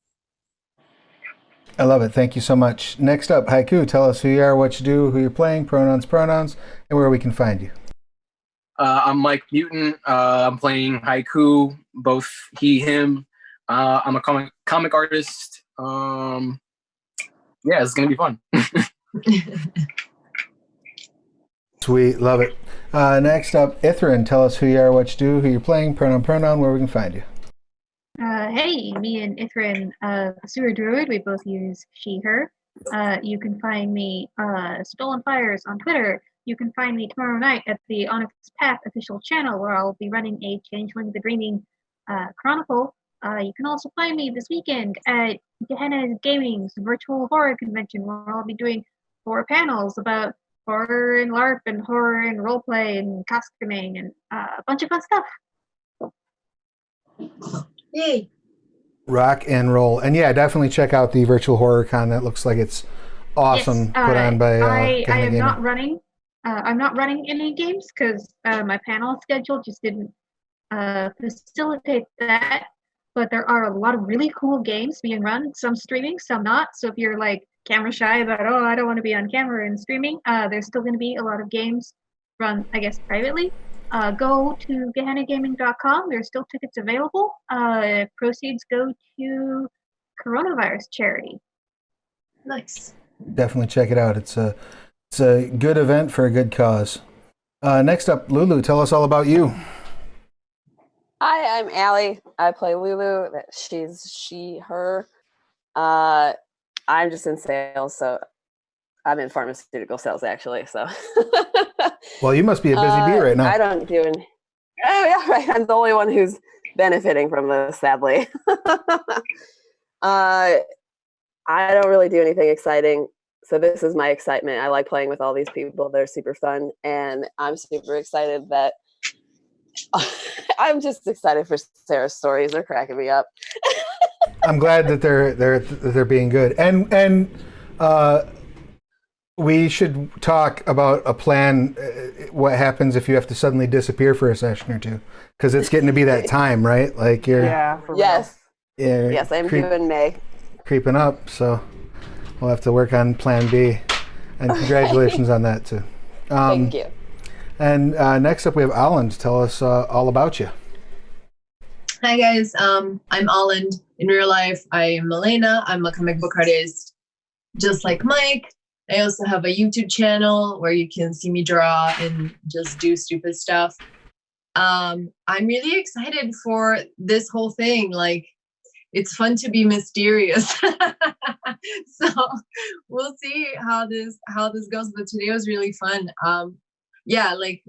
I love it. Thank you so much. Next up, Haiku. Tell us who you are, what you do, who you're playing, pronouns, and where we can find you. I'm Mike Mutant. I'm playing Haiku, both he, him. I'm a comic artist. Yeah, it's gonna be fun. Sweet, love it. Next up, Ithrin. Tell us who you are, what you do, who you're playing, pronoun, where we can find you. Hey, me and Ithrin, Sewer Druid, we both use she, her. You can find me Stolen Fires on Twitter. You can find me tomorrow night at the Onyx Path official channel, where I'll be running a Changeling the Dreaming Chronicle. You can also find me this weekend at Gehenna Gaming's virtual horror convention, where I'll be doing 4 panels about horror and LARP and horror and roleplay and costuming and a bunch of fun stuff. Yay. Rock and roll. And yeah, definitely check out the virtual horror con. That looks like it's awesome. Yes, put on by I am Gehenna Gaming. not running. I'm not running any games because my panel schedule just didn't facilitate that. But there are a lot of really cool games being run, some streaming, some not. So if you're like camera shy about, oh, I don't want to be on camera and streaming, there's still going to be a lot of games run, I guess, privately. Go to GehennaGaming.com. There's still tickets available. Proceeds go to coronavirus charity. Nice. Definitely check it out. It's a good event for a good cause. Next up, Lulu. Tell us all about you. Hi, I'm Allie. I play Lulu. She's she, her. I'm just in sales, so I'm in pharmaceutical sales actually. So. Well, you must be a busy bee right now. I don't do any. Oh yeah, right. I'm the only one who's benefiting from this, sadly. I don't really do anything exciting, so this is my excitement. I like playing with all these people. They're super fun, and I'm super excited that. I'm just excited for Sarah's stories. They're cracking me up. I'm glad that they're being good, and we should talk about a plan. What happens if you have to suddenly disappear for a session or two? Because it's getting to be that time, right? Like you're Yes, yes, I'm due in May. Creeping up, so we'll have to work on Plan B. And congratulations on that too. Thank you. And next up, we have Alland. Tell us all about you. Hi guys, I'm Alland. In real life, I am Milena. I'm a comic book artist, just like Mike. I also have a YouTube channel where you can see me draw and just do stupid stuff. I'm really excited for this whole thing. Like, it's fun to be mysterious. So we'll see how this goes. But today was really fun. Yeah, like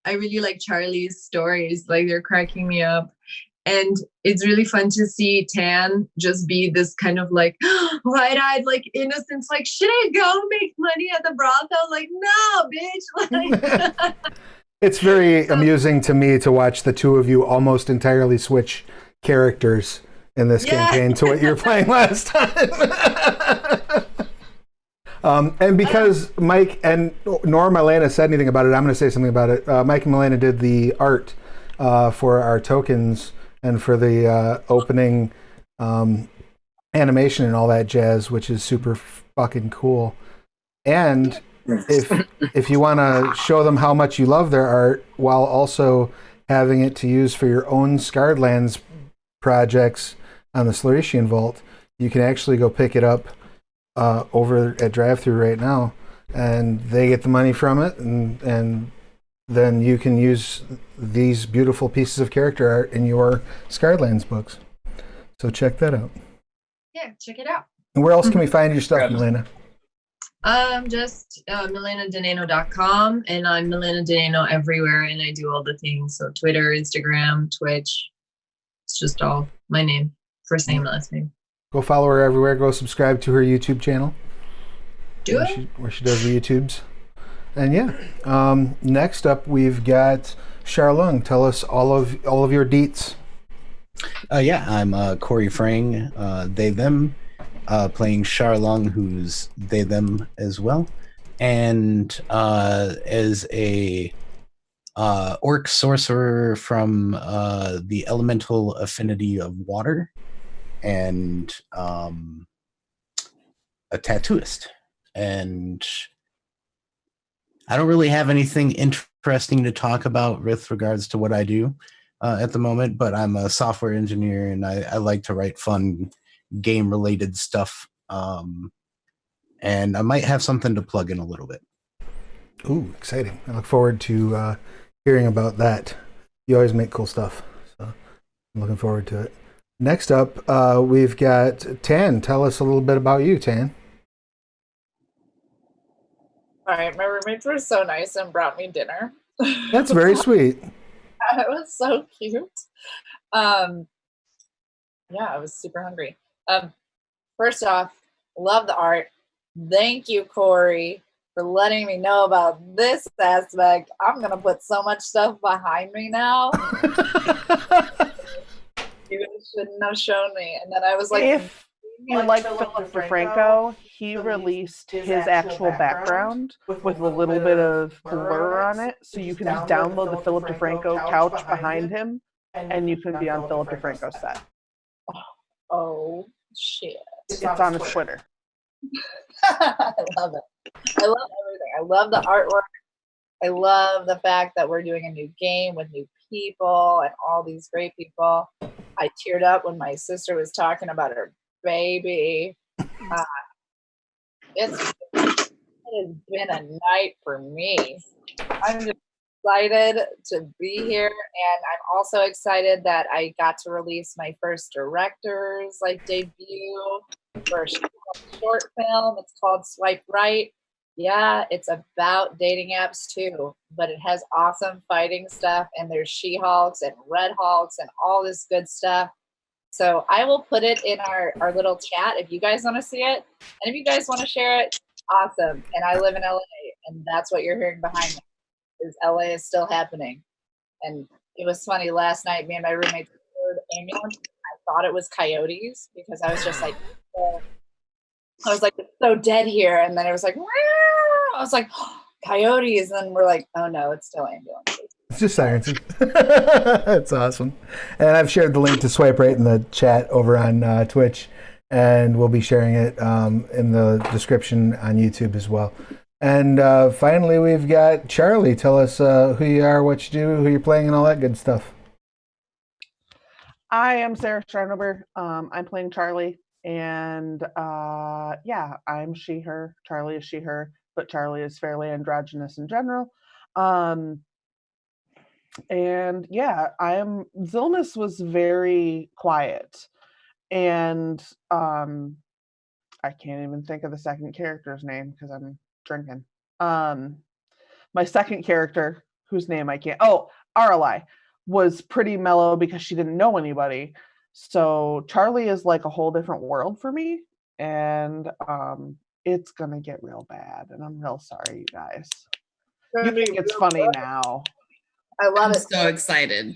I really like Charlie's stories. Like they're cracking me up. And it's really fun to see Tan just be this kind of like wide-eyed, like innocence, like, should I go make money at the brothel? Like, no, bitch. Like, It's very amusing to me to watch the two of you almost entirely switch characters in this campaign to what you were playing last time. And because Mike and nor Milena said anything about it, I'm going to say something about it. Mike and Milena did the art for our tokens and for the opening animation and all that jazz, which is super fucking cool. And if you want to show them how much you love their art while also having it to use for your own Scarred Lands projects on the Sluritian Vault, you can actually go pick it up over at Drive-Thru right now, and they get the money from it, and then you can use these beautiful pieces of character art in your Scarred Lands books. So check that out. yeah, check it out. And where else can we find your stuff, Milena? Just MilenaDeneno.com, and I'm Milena Deneno everywhere, and I do all the things. So Twitter, Instagram, Twitch. It's just all my name, first name, last name. Go follow her everywhere. Go subscribe to her YouTube channel. Where she does the YouTubes. And yeah, next up we've got Charlung. Tell us all of your deets. Yeah, I'm Corey Frang, they, them, playing Charlung, who's they, them as well. And as a orc sorcerer from the elemental affinity of water, and a tattooist. And I don't really have anything interesting to talk about with regards to what I do at the moment, but I'm a software engineer, and I like to write fun game-related stuff. And I might have something to plug in a little bit. Ooh, exciting. I look forward to hearing about that. You always make cool stuff, so I'm looking forward to it. Next up, we've got Tan. Tell us a little bit about you, Tan. All right, my roommates were so nice and brought me dinner. That's very sweet. It was so cute. Yeah, I was super hungry. First off, love the art. Thank you, Corey, for letting me know about this aspect. I'm gonna put so much stuff behind me now. You shouldn't have shown me. And then I was like, If you like Philip DeFranco, he released his actual background with a little bit of blur on it, so you can just download the Philip DeFranco couch behind him, and you can be on Philip DeFranco's set. oh shit. It's on his Twitter. I love it. I love everything. I love the artwork. I love the fact that we're doing a new game with new people and all these great people. I teared up when my sister was talking about her baby. It has been a night for me. I'm just excited to be here, and I'm also excited that I got to release my first director's debut for a short film. It's called Swipe Right. Yeah, it's about dating apps too, but it has awesome fighting stuff, and there's She-Hulks and Red Hulks and all this good stuff. So I will put it in our little chat if you guys want to see it. And if you guys want to share it, awesome. And I live in LA, and that's what you're hearing behind me, is LA is still happening. And it was funny, last night, me and my roommate heard ambulance. I thought it was coyotes because I was just like, I was like, it's so dead here. And then it was like, I was like, oh, coyotes. And then we're like, oh no, it's still ambulances. It's just sirens. That's awesome. And I've shared the link to Swipe Right in the chat over on Twitch, and we'll be sharing it in the description on YouTube as well. And finally, we've got Charlie. Tell us who you are, what you do, who you're playing, and all that good stuff. I am Sarah Chernobyl. I'm playing Charlie. And yeah, I'm she, her. Charlie is she, her, but Charlie is fairly androgynous in general. And yeah, Zilmus was very quiet. And I can't even think of the second character's name because I'm drinking. My second character, whose name I can't, Aralai, was pretty mellow because she didn't know anybody. So Charlie is like a whole different world for me, and it's gonna get real bad, and I'm real sorry, you guys. You think it's funny now. I love I'm it. so excited.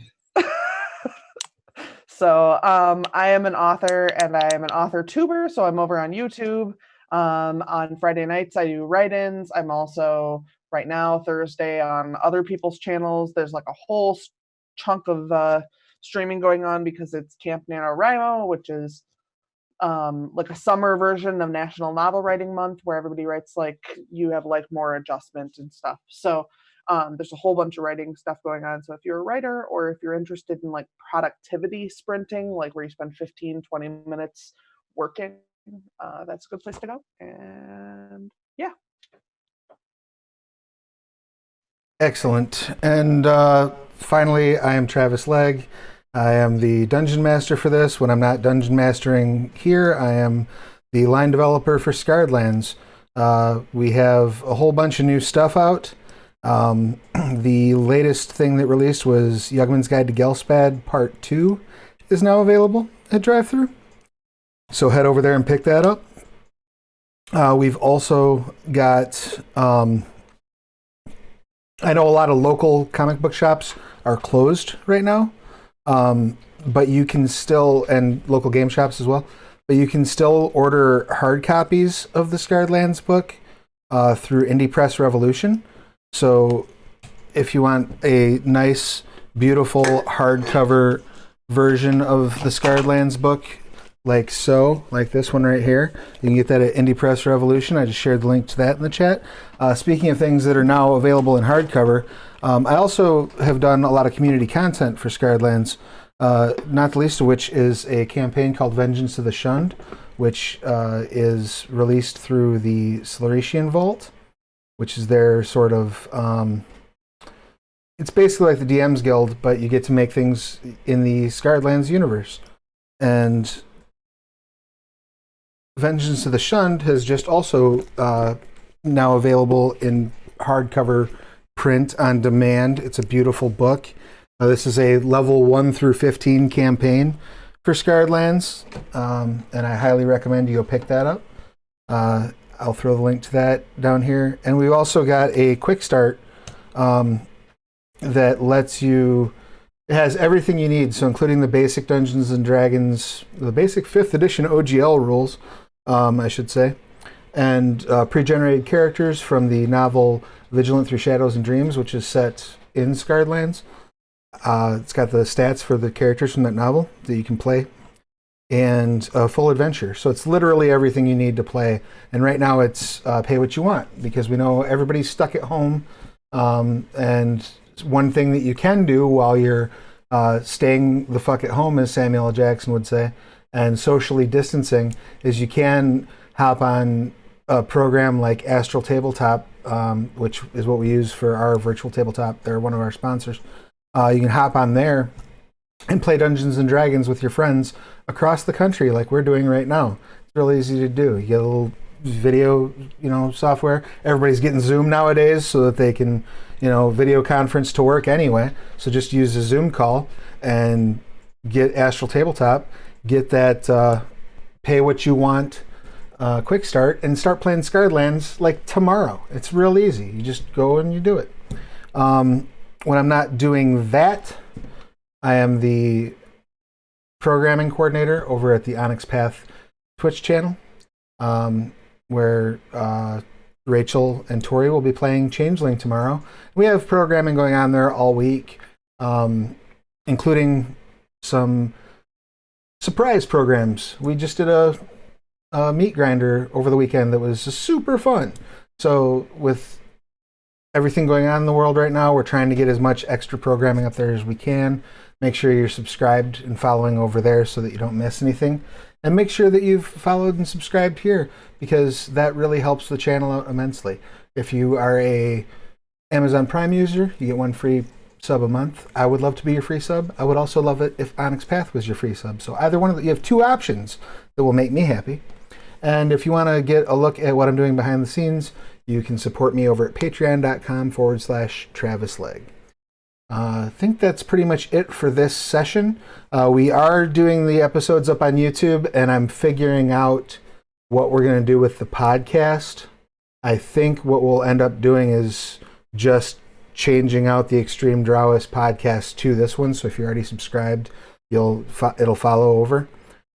So I am an author, and I am an author tuber. So I'm over on YouTube. On Friday nights, I do write-ins. I'm also right now Thursday on other people's channels. There's like a whole chunk of streaming going on because it's Camp NaNoWriMo, which is like a summer version of National Novel Writing Month, where everybody writes like you have like more adjustment and stuff. So there's a whole bunch of writing stuff going on. So if you're a writer, or if you're interested in like productivity sprinting, like where you spend 15, 20 minutes working, that's a good place to go. And yeah. Excellent. And finally, I am Travis Legg. I am the dungeon master for this. When I'm not dungeon mastering here, I am the line developer for Scarred Lands. We have a whole bunch of new stuff out. The latest thing that released was Yugman's Guide to Gelspad Part 2 is now available at DriveThru. So head over there and pick that up. We've also got... I know a lot of local comic book shops are closed right now, but you can still, and local game shops as well, but you can still order hard copies of the Scarred Lands book through Indie Press Revolution. So if you want a nice, beautiful hardcover version of the Scarred Lands book, like this one right here, you can get that at Indie Press Revolution. I just shared the link to that in the chat. Speaking of things that are now available in hardcover, I also have done a lot of community content for Scarred Lands, not the least of which is a campaign called Vengeance of the Shunned, which is released through the Sluritian Vault, which is their sort of... it's basically like the DM's Guild, but you get to make things in the Scarred Lands universe. And Vengeance of the Shunned has just also now available in hardcover print on demand. It's a beautiful book. This is a level 1 through 15 campaign for Scarred Lands, and I highly recommend you go pick that up. I'll throw the link to that down here. And we've also got a quick start that lets you... It has everything you need, so including the basic Dungeons and Dragons, the basic 5th edition OGL rules, I should say, and pre-generated characters from the novel Vigilant Through Shadows and Dreams, which is set in Scarred Lands. It's got the stats for the characters from that novel that you can play, and a full adventure. So it's literally everything you need to play. And right now it's pay what you want, because we know everybody's stuck at home, and one thing that you can do while you're staying the fuck at home, as Samuel L. Jackson would say, and socially distancing, is you can hop on a program like Astral Tabletop, which is what we use for our virtual tabletop. They're one of our sponsors. You can hop on there and play Dungeons and Dragons with your friends across the country, like we're doing right now. It's really easy to do. You get a little video, software. Everybody's getting Zoom nowadays so that they can, video conference to work anyway. So just use a Zoom call and get Astral Tabletop, get that pay what you want quick start, and start playing Scarred Lands like tomorrow. It's real easy. You just go and you do it. When I'm not doing that, I am the programming coordinator over at the Onyx Path Twitch channel, where Rachel and Tori will be playing Changeling tomorrow. We have programming going on there all week, including some surprise programs. We just did a meat grinder over the weekend that was super fun. So with everything going on in the world right now, we're trying to get as much extra programming up there as we can. Make sure you're subscribed and following over there so that you don't miss anything. And make sure that you've followed and subscribed here, because that really helps the channel out immensely. If you are a Amazon Prime user, you get 1 free sub a month. I would love to be your free sub. I would also love it if Onyx Path was your free sub. So either one of you have 2 options that will make me happy. And if you want to get a look at what I'm doing behind the scenes, you can support me over at patreon.com/Travis Legg. I think that's pretty much it for this session. We are doing the episodes up on YouTube, and I'm figuring out what we're going to do with the podcast. I think what we'll end up doing is just changing out the Extreme Drowist podcast to this one. So if you're already subscribed, it'll follow over.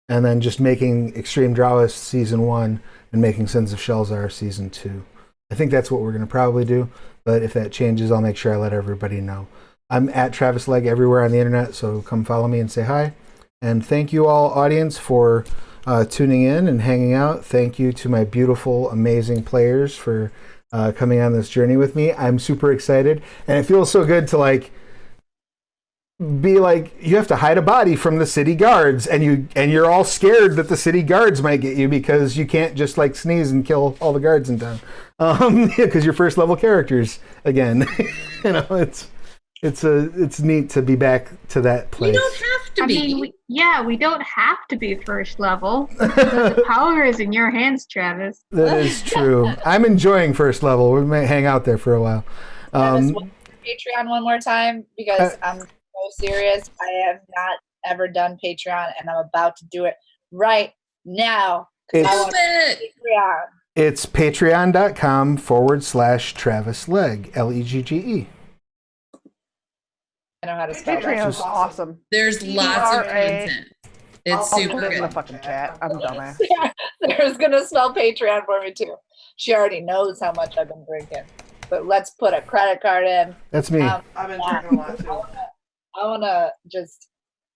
And then just making Extreme Drowist Season 1 and making Sins of Shelzar Season 2. I think that's what we're going to probably do. But if that changes, I'll make sure I let everybody know. I'm at Travis Legg everywhere on the internet, so come follow me and say hi. And thank you all, audience, for tuning in and hanging out. Thank you to my beautiful, amazing players for coming on this journey with me. I'm super excited, and it feels so good to be like, you have to hide a body from the city guards, and you're all scared that the city guards might get you because you can't just sneeze and kill all the guards in town because you're first level characters again. It's neat to be back to that place. We don't have to be. I mean, we don't have to be first level. The power is in your hands, Travis. That is true. I'm enjoying first level. We might hang out there for a while. Travis, Patreon one more time because I'm so serious. I have not ever done Patreon, and I'm about to do it right now. Patreon. It's patreon.com/Travis Legg, Legge. I know how to spell Patreon that. is awesome. There's lots of content. It's I'll super put it in the good. fucking chat. I'm dumbass. Sarah's gonna spell Patreon for me too. She already knows how much I've been drinking. But let's put a credit card in. That's me. I've been drinking a lot too. I wanna just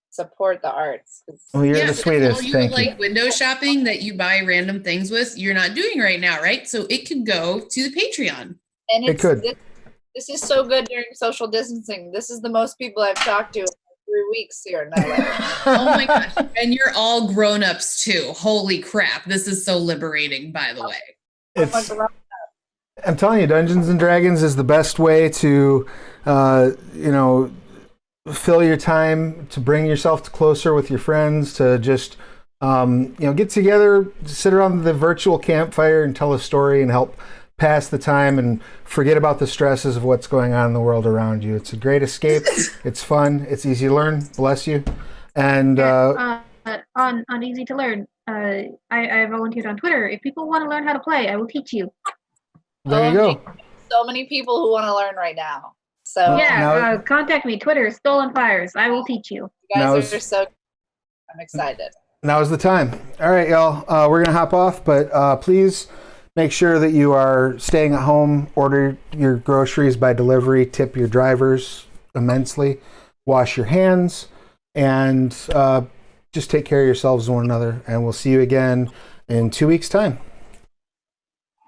support the arts. Well, you're the sweetest. All you Thank you. window shopping that you buy random things with, you're not doing right now, right? So it could go to the Patreon. And It could. This is so good during social distancing. This is the most people I've talked to in 3 weeks here in LA. Oh my gosh. And you're all grown-ups too. Holy crap. This is so liberating, by the way. I'm telling you, Dungeons and Dragons is the best way to, fill your time, to bring yourself closer with your friends, to just, get together, sit around the virtual campfire and tell a story and help pass the time and forget about the stresses of what's going on in the world around you. It's a great escape. It's fun. It's easy to learn. Bless you. And on easy to learn, I volunteered on Twitter. If people want to learn how to play, I will teach you. There you go. So many people who want to learn right now. So contact me. Twitter, Stolen Fires. I will teach you. You guys are so. I'm excited. Now is the time. All right, y'all. We're gonna hop off, but please make sure that you are staying at home. Order your groceries by delivery. Tip your drivers immensely. Wash your hands, and just take care of yourselves and one another. And we'll see you again in 2 weeks' time.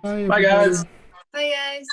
Bye, guys. Bye, guys.